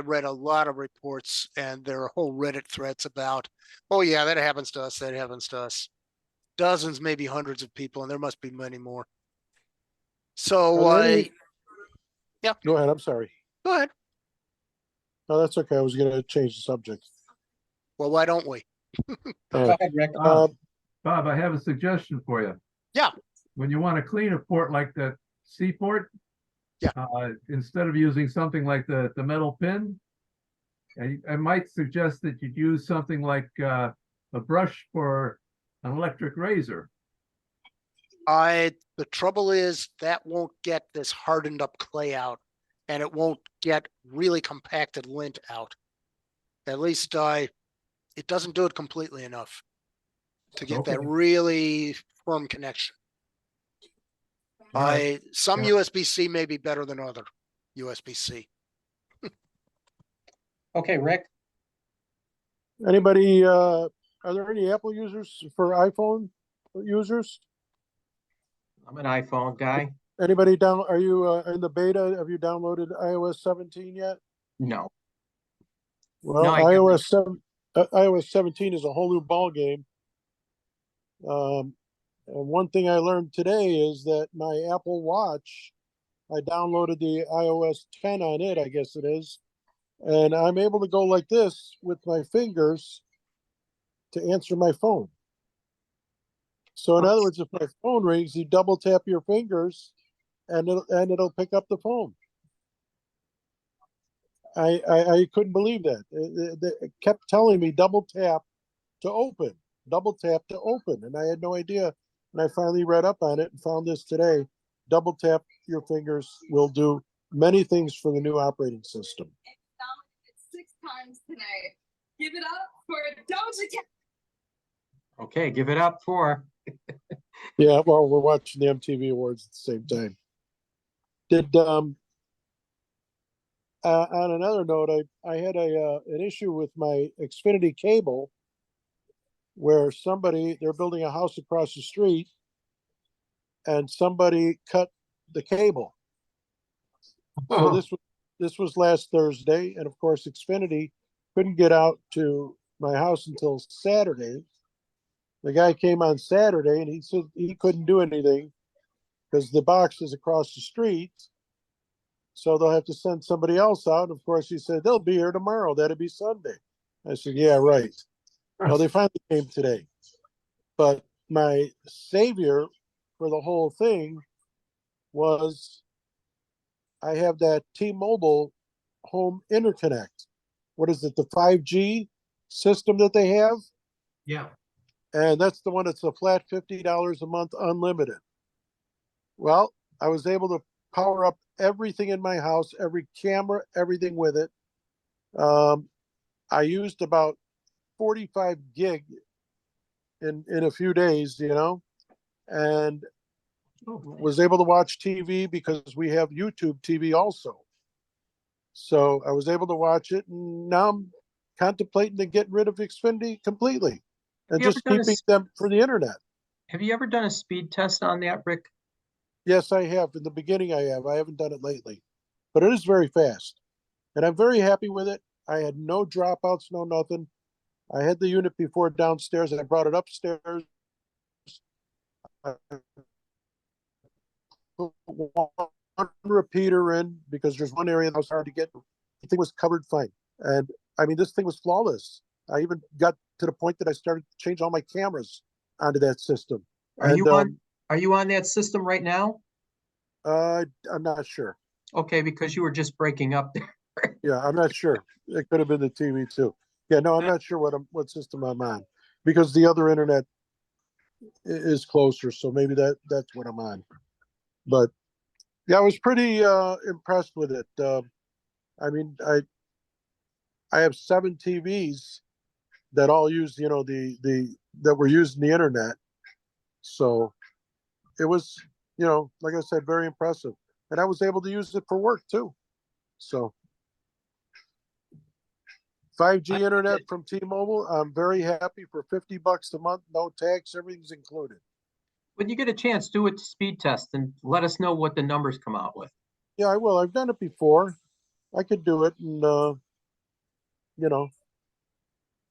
read a lot of reports, and there are whole Reddit threads about, oh yeah, that happens to us, that happens to us. Dozens, maybe hundreds of people, and there must be many more. So Are there any- yeah. Go ahead, I'm sorry. Go ahead. No, that's okay. I was gonna change the subject. Well, why don't we? All right. Rick. Bob, I have a suggestion for you. Yeah. When you want to clean a port like the C port, yeah, instead of using something like the metal pin, I might suggest that you'd use something like a brush for an electric razor. The trouble is that won't get this hardened up clay out, and it won't get really compacted lint out. At least it doesn't do it completely enough to get that really firm connection. Some USB-C may be better than other USB-C. Okay, Rick. Anybody, are there any Apple users for iPhone users? I'm an iPhone guy. Anybody are you in the beta? Have you downloaded iOS 17 yet? No. Well, No, iOS 17 is a whole new ball game. And one thing I learned today is that my Apple Watch, I downloaded the iOS 10 on it, I guess it is, and I'm able to go like this with my fingers to answer my phone. So in other words, if my phone rings, you double tap your fingers and it'll pick up the phone. I couldn't believe that. It kept telling me double tap to open, and I had no idea. And I finally read up on it and found this today. Double tap your fingers will do many things for the new operating system. 6 times tonight. Give it up for Doja Cat. Okay, give it up for. Yeah, well, we're watching the MTV Awards at the same time. On another note, I had an issue with my Xfinity cable where they're building a house across the street and somebody cut the cable. So this was last Thursday, and of course Xfinity couldn't get out to my house until Saturday. The guy came on Saturday and he said he couldn't do anything because the box is across the street. So they'll have to send somebody else out. Of course, he said they'll be here tomorrow. That'll be Sunday. I said, yeah, right. Well, they finally came today. But my savior for the whole thing was I have that T-Mobile home interconnect. What is it, the 5G system that they have? Yeah. And that's the one that's a flat $50 a month unlimited. Well, I was able to power up everything in my house, every camera, everything with it. I used about 45 gig in a few days, and was able to watch TV because we have YouTube TV also. So I was able to watch it, and now I'm contemplating to get rid of Xfinity completely and just keeping them for the internet. Have you ever done a speed test on that, Rick? Yes, I have. In the beginning, I have. I haven't done it lately, but it is very fast, and I'm very happy with it. I had no dropouts, no nothing. I had the unit before downstairs, and I brought it upstairs. I put one repeater in because there's one area that was hard to get. The thing was covered fine, and I mean, this thing was flawless. I even got to the point that I started to change all my cameras onto that system. Are you on that system right now? I'm not sure. Okay, because you were just breaking up there. Yeah, I'm not sure. It could have been the TV too. Yeah, no, I'm not sure what system I'm on because the other internet is closer, so maybe that's what I'm on. But yeah, I was pretty impressed with it. I mean, I have 7 TVs that all use the that were using the internet. So it was, like I said, very impressive. And I was able to use it for work too. So 5G internet from T-Mobile, I'm very happy for $50 a month, no tax, everything's included. When you get a chance, do a speed test and let us know what the numbers come out with. Yeah, I will. I've done it before. I could do it, and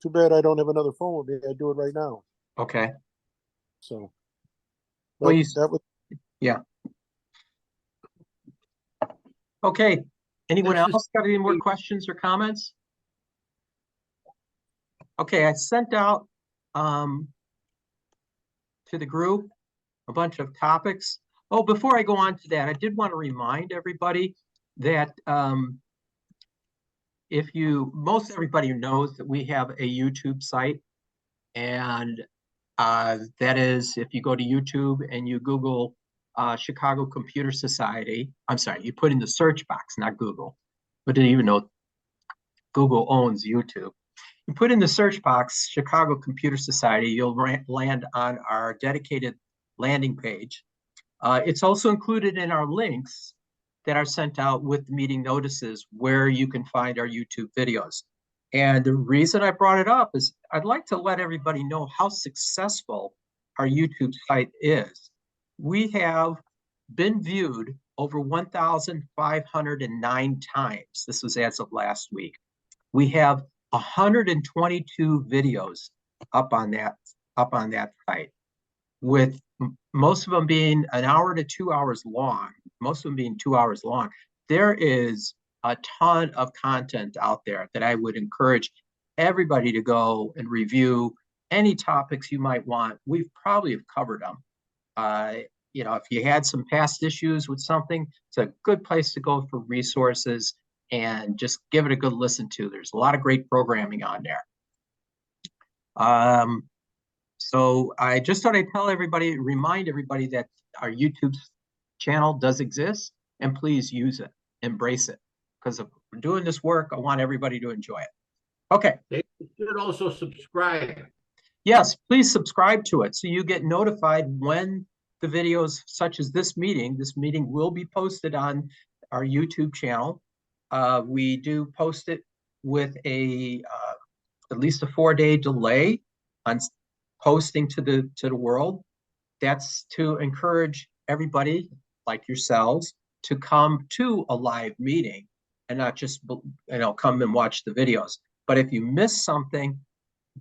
too bad I don't have another phone with me. I do it right now. Okay. So, Well, that was yeah. Okay. Anyone That's else got any more questions or comments? Okay, I sent out to the group a bunch of topics. Oh, before I go on to that, I did want to remind everybody that most everybody knows that we have a YouTube site, and that is, if you go to YouTube and you Google Chicago Computer Society, I'm sorry, you put in the search box, not Google, but didn't even know Google owns YouTube. You put in the search box Chicago Computer Society, you'll land on our dedicated landing page. It's also included in our links that are sent out with meeting notices where you can find our YouTube videos. And the reason I brought it up is I'd like to let everybody know how successful our YouTube site is. We have been viewed over 1,509 times. This was as of last week. We have 122 videos up on that site, with most of them being an hour to 2 hours long, most of them being 2 hours long. There is a ton of content out there that I would encourage everybody to go and review. Any topics you might want, we've probably have covered them. If you had some past issues with something, it's a good place to go for resources and just give it a good listen to. There's a lot of great programming on there. So I just thought I'd remind everybody that our YouTube channel does exist, and please use it, embrace it, because if we're doing this work, I want everybody to enjoy it. Okay. They should also subscribe. Yes, please subscribe to it so you get notified when the videos such as this meeting will be posted on our YouTube channel. We do post it with at least a 4-day delay on posting to the world. That's to encourage everybody like yourselves to come to a live meeting and not just come and watch the videos. But if you miss something,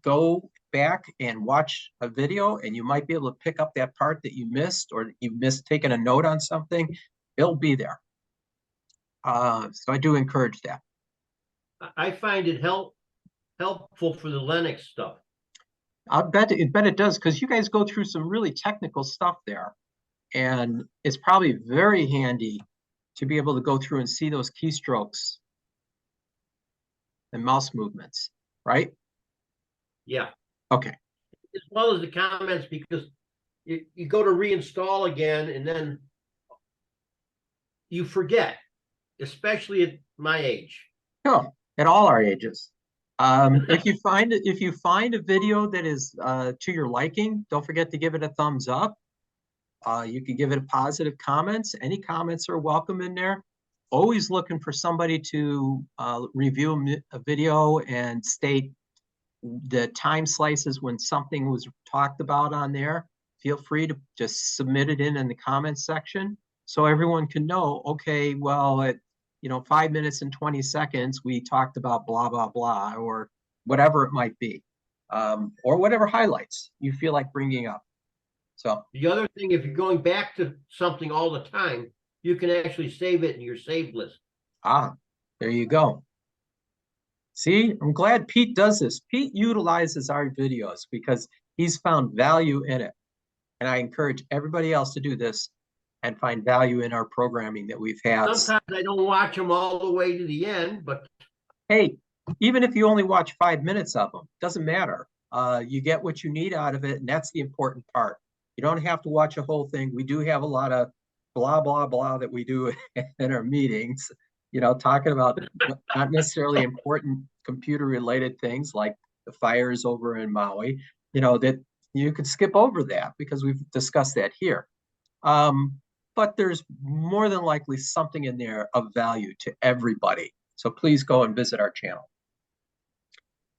go back and watch a video, and you might be able to pick up that part that you missed, or you missed taking a note on something. It'll be there. So I do encourage that. I find it helpful for the Linux stuff. I bet it does, because you guys go through some really technical stuff there, and it's probably very handy to be able to go through and see those keystrokes and mouse movements, right? Yeah. Okay. As well as the comments, because you go to reinstall again and then you forget, especially at my age. No, at all our ages. If you find a video that is to your liking, don't forget to give it a thumbs up. You can give it a positive comments. Any comments are welcome in there. Always looking for somebody to review a video and state the time slices when something was talked about on there. Feel free to just submit it in the comments section so everyone can know, okay, well, at 5 minutes and 20 seconds, we talked about blah, blah, blah, or whatever it might be, or whatever highlights you feel like bringing up. So the other thing, if you're going back to something all the time, you can actually save it in your saved list. There you go. See, I'm glad Pete does this. Pete utilizes our videos because he's found value in it. And I encourage everybody else to do this and find value in our programming that we've had. Sometimes I don't watch them all the way to the end, but hey, even if you only watch 5 minutes of them, doesn't matter. You get what you need out of it, and that's the important part. You don't have to watch a whole thing. We do have a lot of blah, blah, blah that we do in our meetings, talking about not necessarily important computer related things like the fires over in Maui, that you could skip over that because we've discussed that here. But there's more than likely something in there of value to everybody. So please go and visit our channel.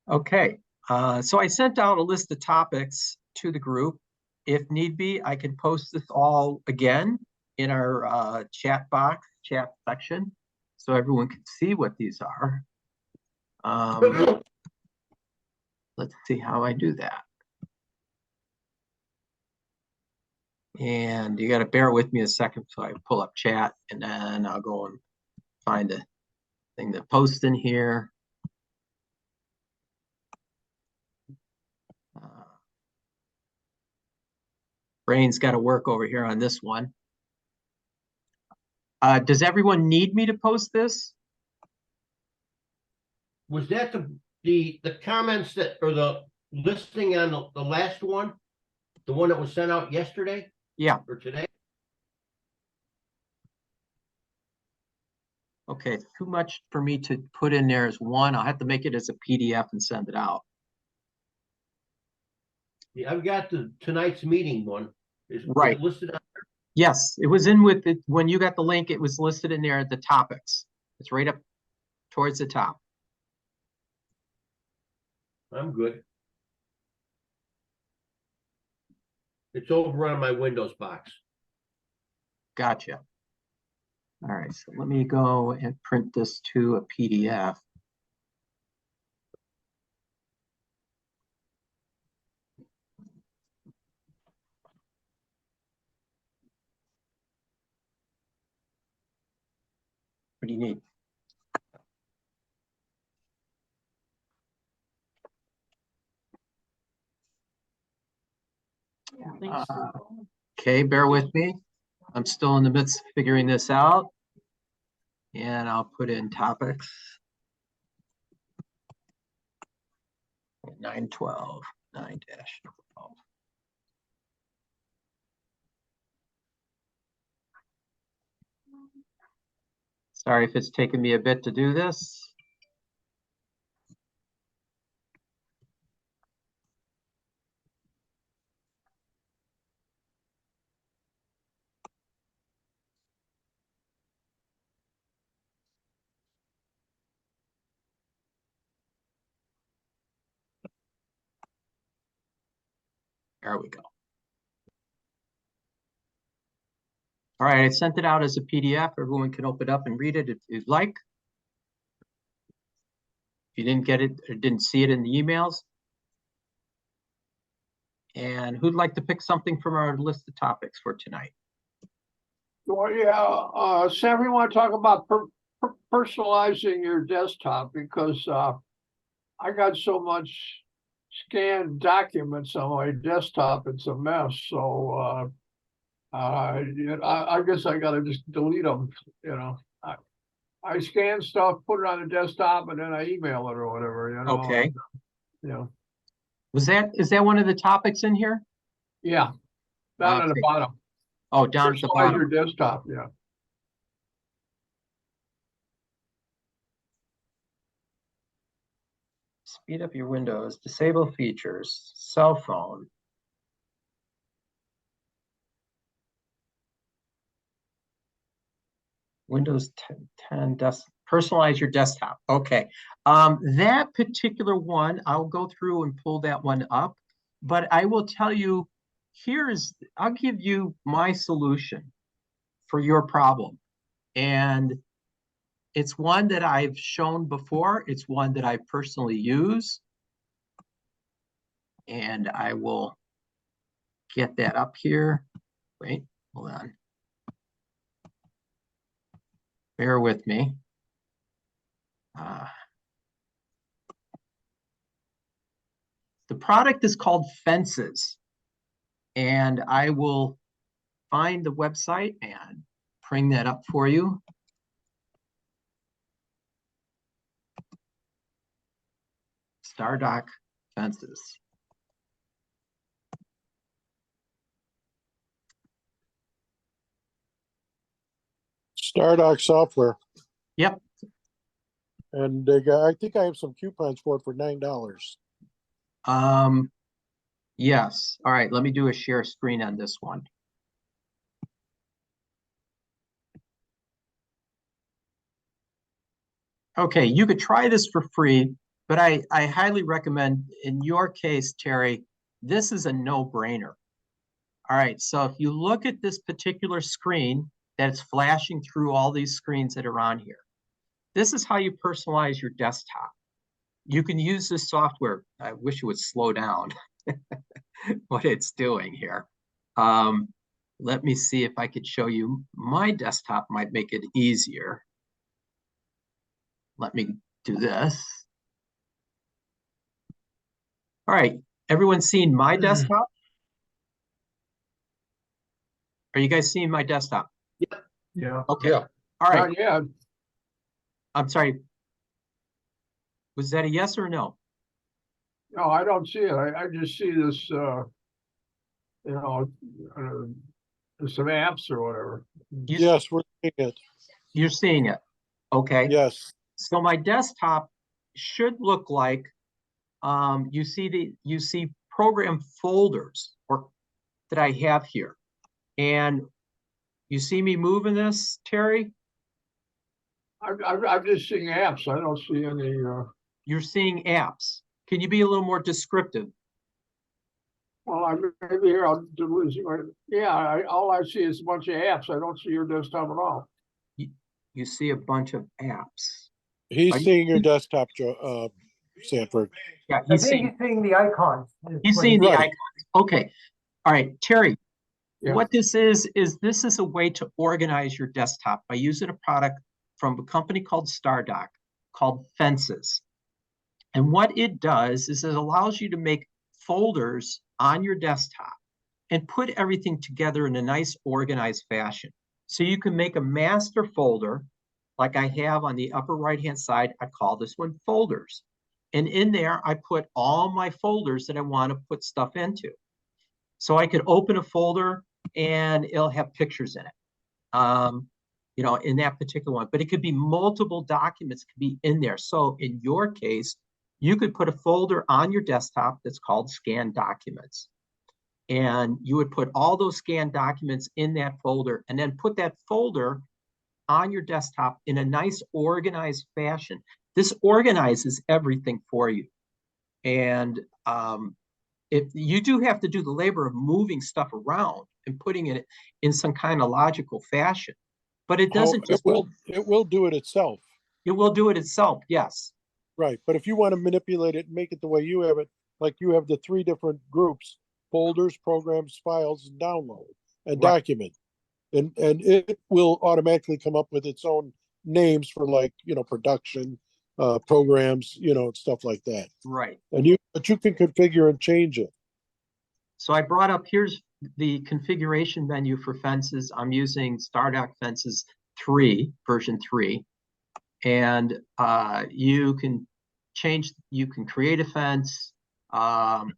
Okay, so I sent out a list of topics to the group. If need be, I can post this all again in our chat box, chat section, so everyone can see what these are. Let's see how I do that. And you got to bear with me a second so I pull up chat, and then I'll go and find the thing to post in here. Brain's got to work over here on this one. Does everyone need me to post this? Was that the comments that, or the listing on the last one? The one that was sent out yesterday Yeah. or today? Okay, it's too much for me to put in there as one. I'll have to make it as a PDF and send it out. Yeah, I've got the tonight's meeting one. Is Right. it listed on? Yes, it was in with it. When you got the link, it was listed in there at the topics. It's right up towards the top. I'm good. It's over on my Windows box. Gotcha. All right, so let me go and print this to a PDF. What do you need? Okay, bear with me. I'm still in the midst of figuring this out. And I'll put in topics. 912, 9-12. Sorry if it's taken me a bit to do this. There we go. All right, I sent it out as a PDF. Everyone can open it up and read it if you'd like. If you didn't get it or didn't see it in the emails. And who'd like to pick something from our list of topics for tonight? Well, yeah, Sam, we want to talk about personalizing your desktop because I got so much scanned documents on my desktop, it's a mess. So I guess I gotta just delete them, you know. I scan stuff, put it on the desktop, and then I email it or whatever, you know. Okay. You know. Is that one of the topics in here? Yeah, down at the bottom. Oh, down at the bottom. Your desktop, yeah. Speed up your Windows, disable features, cell phone. Windows 10 personalize your desktop. Okay. That particular one, I'll go through and pull that one up, but I will tell you, I'll give you my solution for your problem. And it's one that I've shown before. It's one that I personally use. And I will get that up here. Wait, hold on. Bear with me. The product is called Fences. And I will find the website and bring that up for you. Stardock Fences. Stardock software. Yep. And I think I have some coupons for it for $9. Yes. All right, let me do a share screen on this one. Okay, you could try this for free, but I highly recommend, in your case, Terry, this is a no-brainer. All right, so if you look at this particular screen that's flashing through all these screens that are on here, this is how you personalize your desktop. You can use this software. I wish it would slow down what it's doing here. Let me see if I could show you. My desktop might make it easier. Let me do this. All right, everyone seen my desktop? Are you guys seeing my desktop? Yeah. Okay. Yeah. All right. Yeah, I'm sorry. Was that a yes or no? no, I don't see it. I just see this, you know, some apps or whatever. Yes, we're seeing it. You're seeing it. Okay. Yes. So my desktop should look like, you see program folders or that I have here. And you see me moving this, Terry? I'm just seeing apps. I don't see any, You're seeing apps. Can you be a little more descriptive? well, maybe here I'll do this. Yeah, all I see is a bunch of apps. I don't see your desktop at all. You see a bunch of apps. He's Are you- seeing your desktop, Sanford. Yeah, I he's think seeing, he's seeing the icons. he's seeing the Right. icons. Okay. All right, Terry. Yeah. What this is this is a way to organize your desktop by using a product from a company called StarDock called Fences. And what it does is it allows you to make folders on your desktop and put everything together in a nice organized fashion. So you can make a master folder like I have on the upper right-hand side. I call this one folders. And in there, I put all my folders that I want to put stuff into. So I could open a folder and it'll have pictures in it, you know, in that particular one. But it could be multiple documents could be in there. So in your case, you could put a folder on your desktop that's called scanned documents. And you would put all those scanned documents in that folder and then put that folder on your desktop in a nice organized fashion. This organizes everything for you. And if you do have to do the labor of moving stuff around and putting it in some kind of logical fashion, but it doesn't just, it will do it itself. it will do it itself, yes. Right. But if you want to manipulate it and make it the way you have it, like you have the 3 different groups, folders, programs, files, and download and Right. document. And it will automatically come up with its own names for, like, you know, production, programs, you know, stuff like that. Right. But you can configure and change it. So I brought up, here's the configuration menu for Fences. I'm using StarDock Fences 3, version 3. And you can create a fence.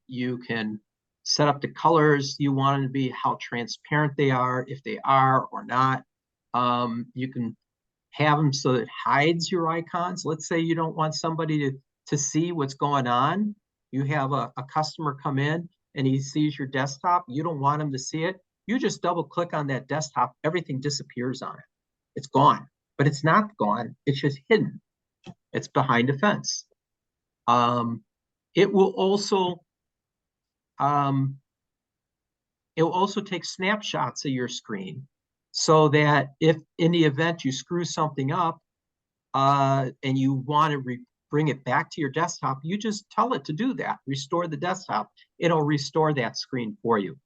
You can set up the colors you want them to be, how transparent they are, if they are or not. You can have them so it hides your icons. Let's say you don't want somebody to see what's going on. You have a customer come in and he sees your desktop. You don't want him to see it. You just double click on that desktop. Everything disappears on it. It's gone, but it's not gone. It's just hidden. It's behind a fence. It will also take snapshots of your screen so that if in the event you screw something up and you want to bring it back to your desktop, you just tell it to do that. Restore the desktop. It'll restore that screen for you.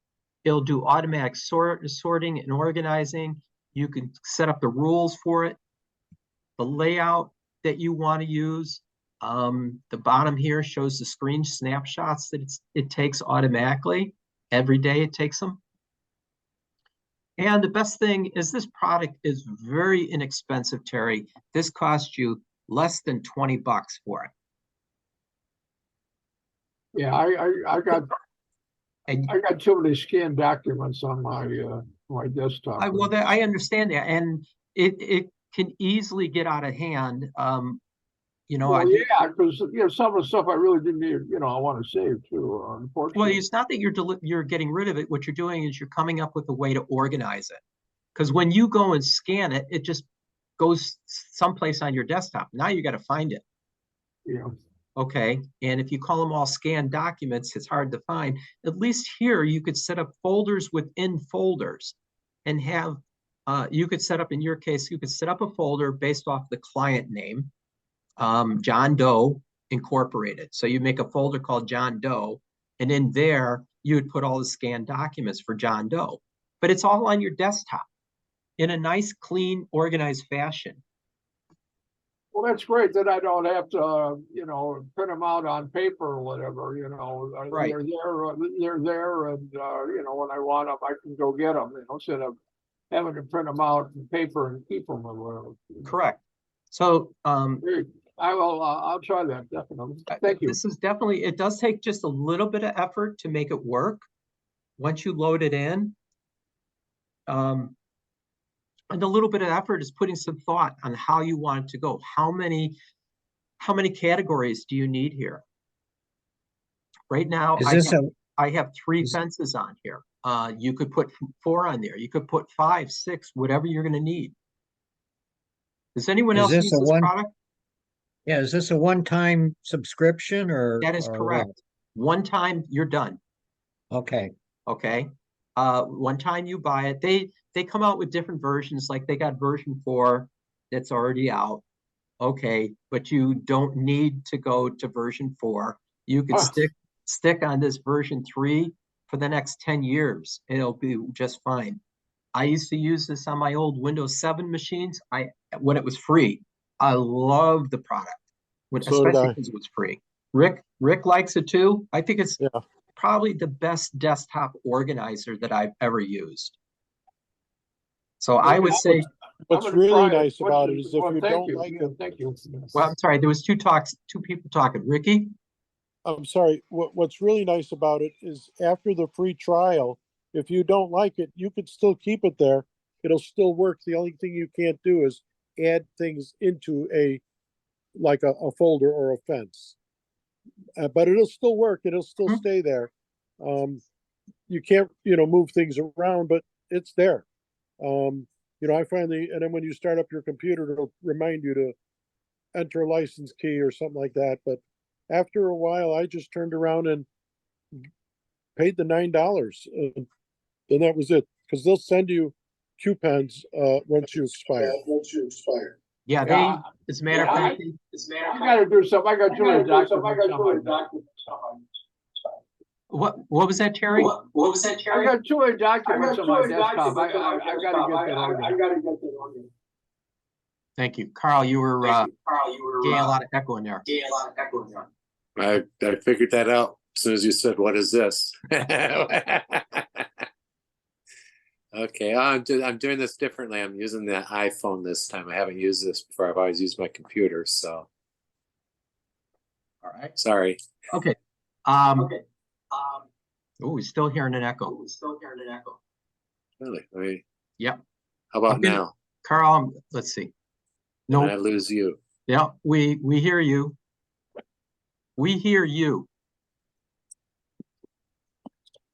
It'll do automatic sorting and organizing. You can set up the rules for it, the layout that you want to use. The bottom here shows the screen snapshots that it takes automatically. Every day it takes them. And the best thing is this product is very inexpensive, Terry. This costs you less than $20 for it. Yeah, I got too many scanned documents on my desktop. I understand that, and it can easily get out of hand. you know, Well, yeah, because, you know, some of the stuff I really didn't need, you know, I want to save too, well, unfortunately. it's not that you're getting rid of it. What you're doing is you're coming up with a way to organize it. Because when you go and scan it, it just goes someplace on your desktop. Now you got to find it. Yeah. Okay. And if you call them all scanned documents, it's hard to find. At least here, you could set up folders within folders and have, you could set up, in your case, you could set up a folder based off the client name, John Doe Incorporated. So you make a folder called John Doe, and in there, you would put all the scanned documents for John Doe. But it's all on your desktop in a nice, clean, organized fashion. Well, that's great that I don't have to, you know, print them out on paper or whatever, you know. Right. They're there, and, you know, when I want them, I can go get them, you know, instead of having to print them out in paper and keep them or whatever. Correct. So, Great. I'll try that, definitely. Thank you. this is definitely, it does take just a little bit of effort to make it work once you load it in. And a little bit of effort is putting some thought on how you want it to go. How many categories do you need here? Right now, Is this I have 3 fences on here. You could put 4 on there. You could put 5, 6, whatever you're going to need. Does anyone Is else this use a this one- product? Yeah, is this a one-time subscription or? That is or what? correct. One time you're done. Okay, Okay. One time you buy it, they come out with different versions, like they got version 4 that's already out. Okay, but you don't need to go to version 4. You can stick on this version 3 for the next 10 years. It'll be just fine. I used to use this on my old Windows 7 machines. When it was free. I love the product, So did especially I. because it was free. Rick likes it too. I think it's Yeah. probably the best desktop organizer that I've ever used. So I would say, What's I'm gonna really try it. nice about it is if you Thank don't you. like Yeah, it, Thank you. well, I'm sorry, there was two people talking. Ricky? I'm sorry, what's really nice about it is after the free trial, if you don't like it, you could still keep it there. It'll still work. The only thing you can't do is add things into like a folder or a fence. But it'll still work. It'll still stay there. You can't, move things around, but it's there. I finally, and then when you start up your computer, it'll remind you to enter a license key or something like that. But after a while, I just turned around and paid the $9, and that was it. Because they'll send you coupons once you expire. Yeah, as a matter of fact, I gotta do something. I gotta do a document. what was that, Terry? I got 2 documents on my desktop. I gotta get that on. Thank you. Carl, you were getting a lot of echo in there. I figured that out as soon as you said, "What is this?" Okay, I'm doing this differently. I'm using the iPhone this time. I haven't used this before. I've always used my computer, so. All right. Sorry. Okay. Oh, we're still hearing an echo. Really? Yep. How about Okay. now? Carl, let's see. No, No, I lose you. yeah, we hear you. We hear you.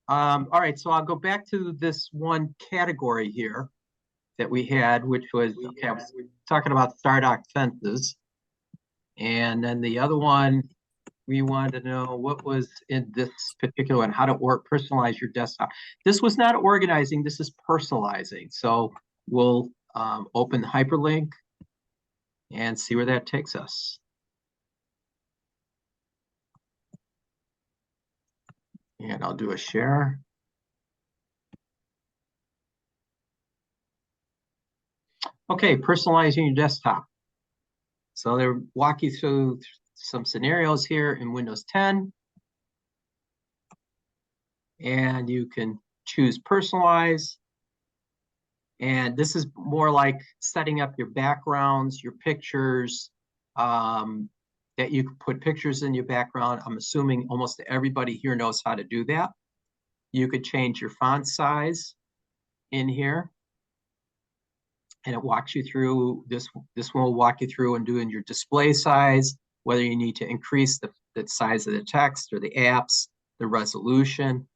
All right, so I'll go back to this one category here that we had, which was, okay, I was talking about Stardock fences. And then the other one, we wanted to know what was in this particular one, how to personalize your desktop. This was not organizing, this is personalizing. So we'll open the hyperlink and see where that takes us. And I'll do a share. Okay, personalizing your desktop. So they'll walk you through some scenarios here in Windows 10. And you can choose personalize. And this is more like setting up your backgrounds, your pictures, that you can put pictures in your background. I'm assuming almost everybody here knows how to do that. You could change your font size in here. And it walks you through, this one will walk you through and doing your display size, whether you need to increase the size of the text or the apps, the resolution.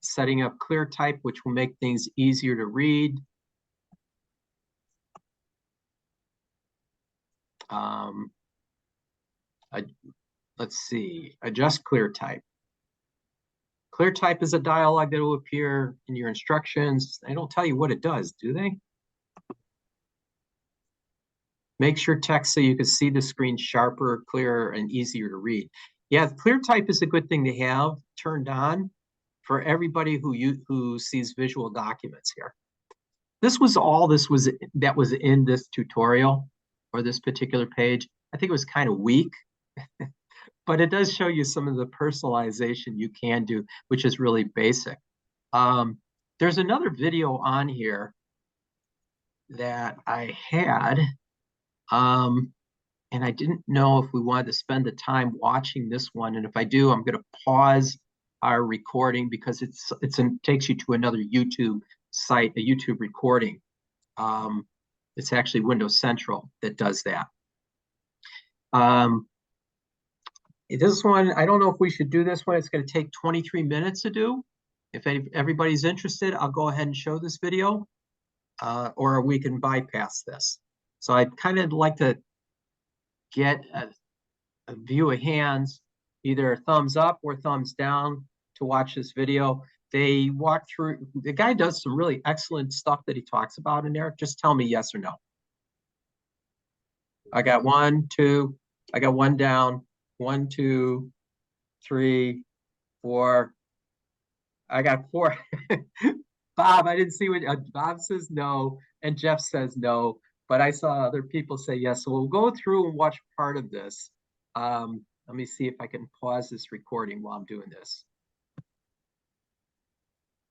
Setting up clear type, which will make things easier to read. Let's see, adjust clear type. Clear type is a dialog that will appear in your instructions. They don't tell you what it does, do they? Make sure text so you can see the screen sharper, clearer, and easier to read. Yeah, clear type is a good thing to have turned on for everybody who sees visual documents here. This was all that was in this tutorial or this particular page. I think it was kind of weak, but it does show you some of the personalization you can do, which is really basic. There's another video on here that I had, and I didn't know if we wanted to spend the time watching this one. And if I do, I'm going to pause our recording because it takes you to another YouTube site, a YouTube recording. It's actually Windows Central that does that. This one, I don't know if we should do this one. It's going to take 23 minutes to do. If everybody's interested, I'll go ahead and show this video, or we can bypass this. So I'd kind of like to get a view of hands, either thumbs up or thumbs down to watch this video. They walk through, the guy does some really excellent stuff that he talks about in there. Just tell me yes or no. I got 1, 2, I got 1 down, 1, 2, 3, 4. I got 4. Bob, I didn't see what Bob says no, and Jeff says no, but I saw other people say yes. So we'll go through and watch part of this. Let me see if I can pause this recording while I'm doing this.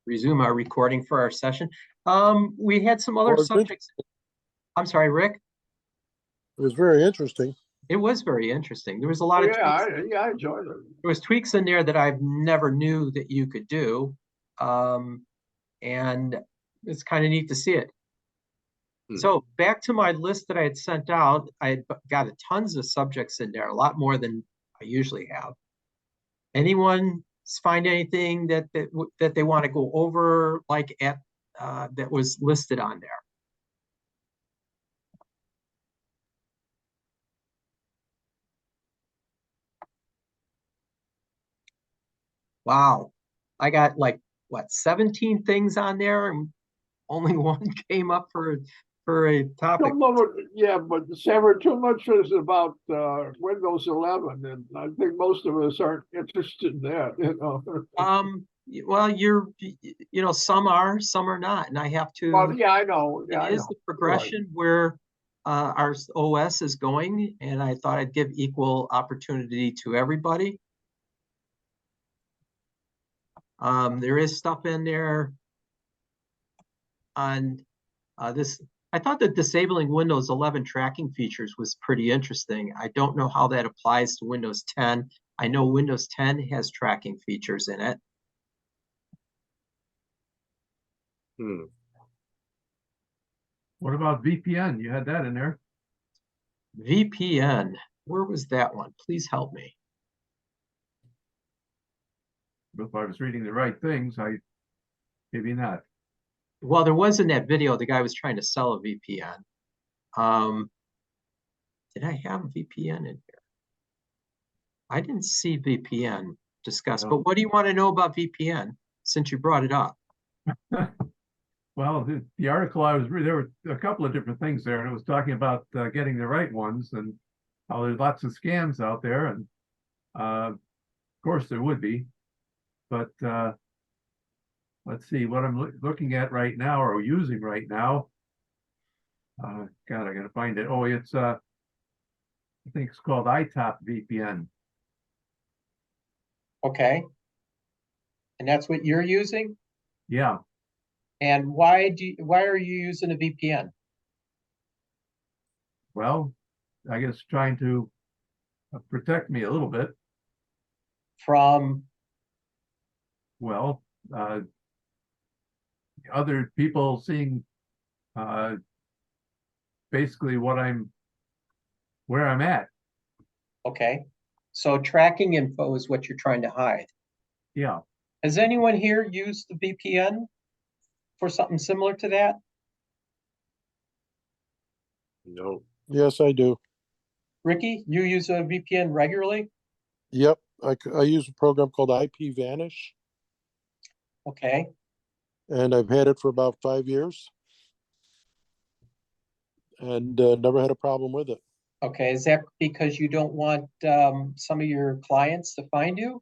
Resume our recording for our session. We had some other subjects. I'm sorry, Rick. It was very interesting. It was very interesting. There was a lot of I enjoyed it. There was tweaks in there that I've never knew that you could do, and it's kind of neat to see it. So back to my list that I had sent out, I had got tons of subjects in there, a lot more than I usually have. Anyone find anything that they want to go over, like at that was listed on there? Wow, I got like what 17 things on there, and only one came up for a topic. Yeah, but Sam, too much is about Windows 11, and I think most of us aren't interested in that. You know. Well, some are, some are not, and I have to. Well, yeah, I know. Yeah, it is the progression where our OS is going, and I thought I'd give equal opportunity to everybody. There is stuff in there on this. I thought that disabling Windows 11 tracking features was pretty interesting. I don't know how that applies to Windows 10. I know Windows 10 has tracking features in it. What about VPN? You had that in there. VPN, where was that one? Please help me. If I was reading the right things, maybe not. Well, there was in that video, the guy was trying to sell a VPN. Did I have a VPN in here? I didn't see VPN discussed, but what do you want to know about VPN since you brought it up? Well, the article I was reading, there were a couple of different things there, and it was talking about getting the right ones and how there's lots of scams out there, and of course there would be. But let's see what I'm looking at right now or using right now. God, I gotta find it. Oh, it's I think it's called iTop VPN. Okay. And that's what you're using? Yeah. And why are you using a VPN? Well, I guess trying to protect me a little bit from, well, other people seeing basically what I'm where I'm at. Okay, so tracking info is what you're trying to hide. Yeah. Has anyone here used the VPN for something similar to that? No. Yes, I do. Ricky, you use a VPN regularly? Yep. I use a program called IP Vanish, Okay, and I've had it for about 5 years and never had a problem with it. okay. Is that because you don't want some of your clients to find you?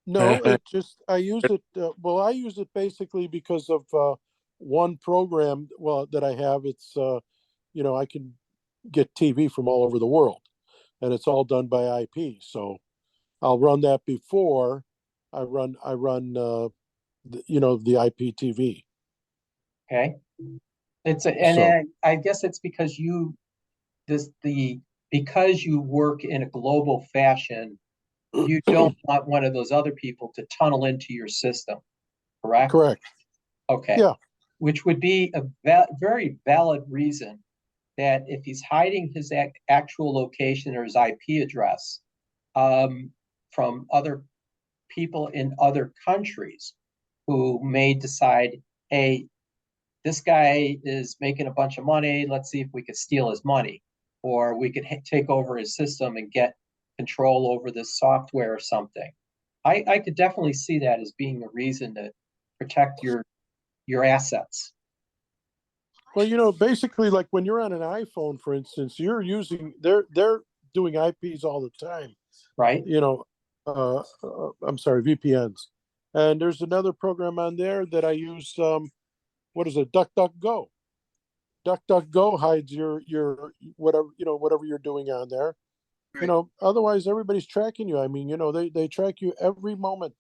No, it just, I use it, well, I use it basically because of one program, well, that I have. It's, I can get TV from all over the world, and it's all done by IP. So I'll run that before I run the IPTV. Okay. It's a, and So I guess it's because because you work in a global fashion, you don't want one of those other people to tunnel into your system, correct? correct. Okay. Yeah. Which would be a very valid reason that if he's hiding his actual location or his IP address from other people in other countries who may decide, hey, this guy is making a bunch of money. Let's see if we could steal his money, or we could take over his system and get control over this software or something. I could definitely see that as being a reason to protect your assets. Well, basically, like when you're on an iPhone, for instance, you're using they're doing IPs all the time. Right. I'm sorry, VPNs. And there's another program on there that I use. What is it? DuckDuckGo. DuckDuckGo hides your whatever you're doing on there. Right. Otherwise everybody's tracking you. I mean, they track you every moment.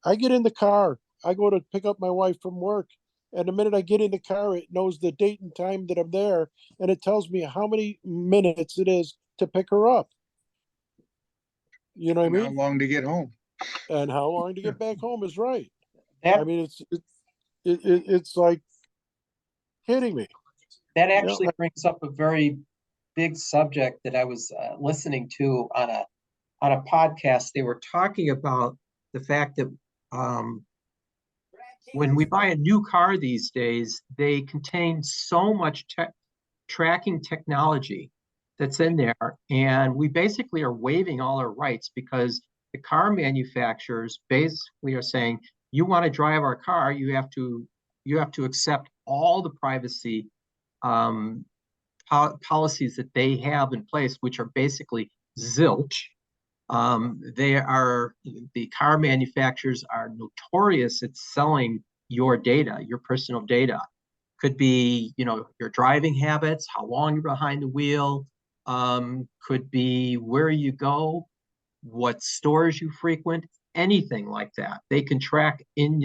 I get in the car, I go to pick up my wife from work, and the minute I get in the car, it knows the date and time that I'm there, and it tells me how many minutes it is to pick her up. You know what I And how mean? long to get home. And how long to get back home is right. That I mean, it's like kidding me. that actually brings up a very big subject that I was listening to on a podcast. They were talking about the fact that when we buy a new car these days, they contain so much tracking technology that's in there, and we basically are waiving all our rights because the car manufacturers basically are saying, you want to drive our car, you have to accept all the privacy policies that they have in place, which are basically zilch. The car manufacturers are notorious at selling your data, your personal data. Could be, your driving habits, how long you're behind the wheel, could be where you go, what stores you frequent, anything like that. They can track in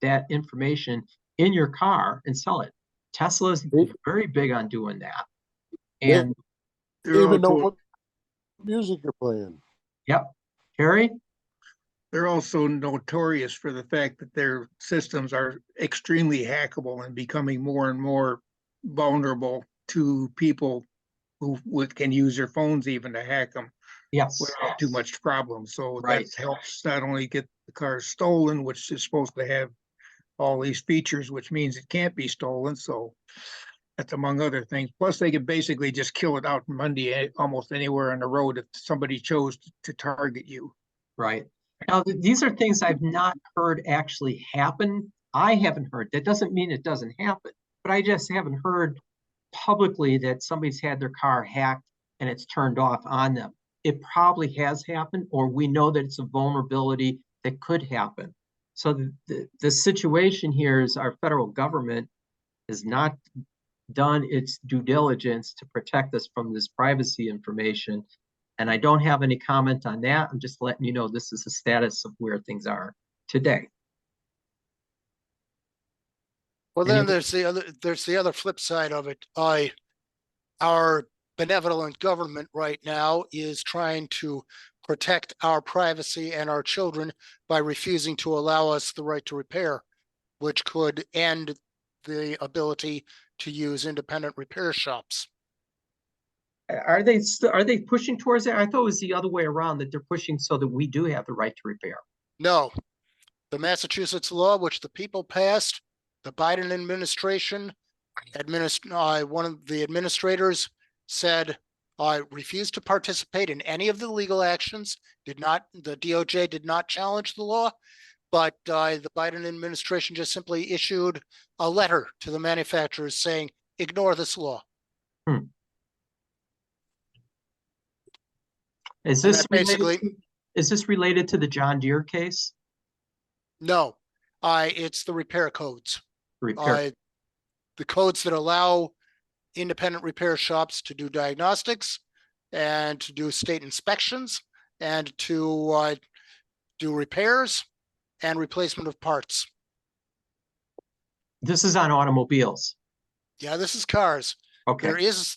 that information in your car and sell it. Tesla's very big on doing that. And They even know what music you're playing. Yep. Harry? They're also notorious for the fact that their systems are extremely hackable and becoming more and more vulnerable to people who can use their phones even to hack them. Yes. Without too much problem. So Right. that helps not only get the car stolen, which is supposed to have all these features, which means it can't be stolen. So that's among other things. Plus, they could basically just kill it out Monday almost anywhere on the road if somebody chose to target you. Right. Now, these are things I've not heard actually happen. I haven't heard. That doesn't mean it doesn't happen, but I just haven't heard publicly that somebody's had their car hacked and it's turned off on them. It probably has happened, or we know that it's a vulnerability that could happen. So the situation here is our federal government has not done its due diligence to protect us from this privacy information. And I don't have any comment on that. I'm just letting you know this is the status of where things are today. Well, then there's the other flip side of it. Our benevolent government right now is trying to protect our privacy and our children by refusing to allow us the right to repair, which could end the ability to use independent repair shops. Are they pushing towards it? I thought it was the other way around, that they're pushing so that we do have the right to repair. No, the Massachusetts law, which the people passed, the Biden administration, one of the administrators said, I refused to participate in any of the legal actions, the DOJ did not challenge the law, but the Biden administration just simply issued a letter to the manufacturers saying, ignore this law. Is And this that basically, is this related to the John Deere case? no, it's the repair codes. Repair. The codes that allow independent repair shops to do diagnostics and to do state inspections and to do repairs and replacement of parts. This is on automobiles. Yeah, this is cars. Okay.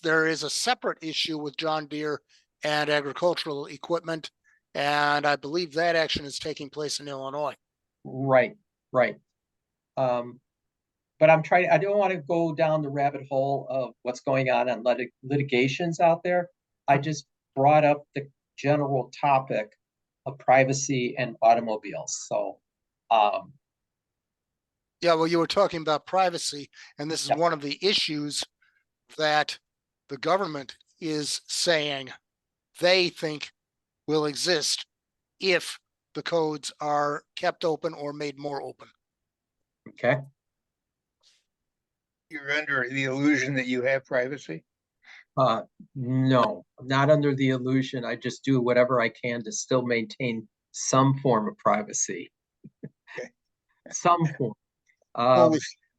There is a separate issue with John Deere and agricultural equipment, and I believe that action is taking place in Illinois. Right. But I don't want to go down the rabbit hole of what's going on litigations out there. I just brought up the general topic of privacy and automobiles. So, yeah, well, you were talking about privacy, and this is one of the issues that the government is saying they think will exist if the codes are kept open or made more open. Okay. You're under the illusion that you have privacy? No, not under the illusion. I just do whatever I can to still maintain some form of privacy. Okay. Some form.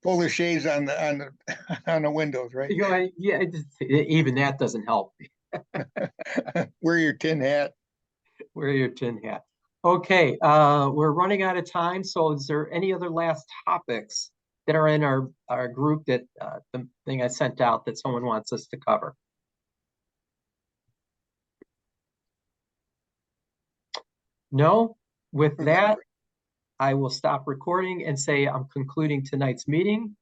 Pull the shades on the windows, right? You know, yeah, even that doesn't help me. Wear your tin hat. Wear your tin hat. Okay, we're running out of time. So is there any other last topics that are in our group that the thing I sent out that someone wants us to cover? No? With that, I will stop recording and say I'm concluding tonight's meeting.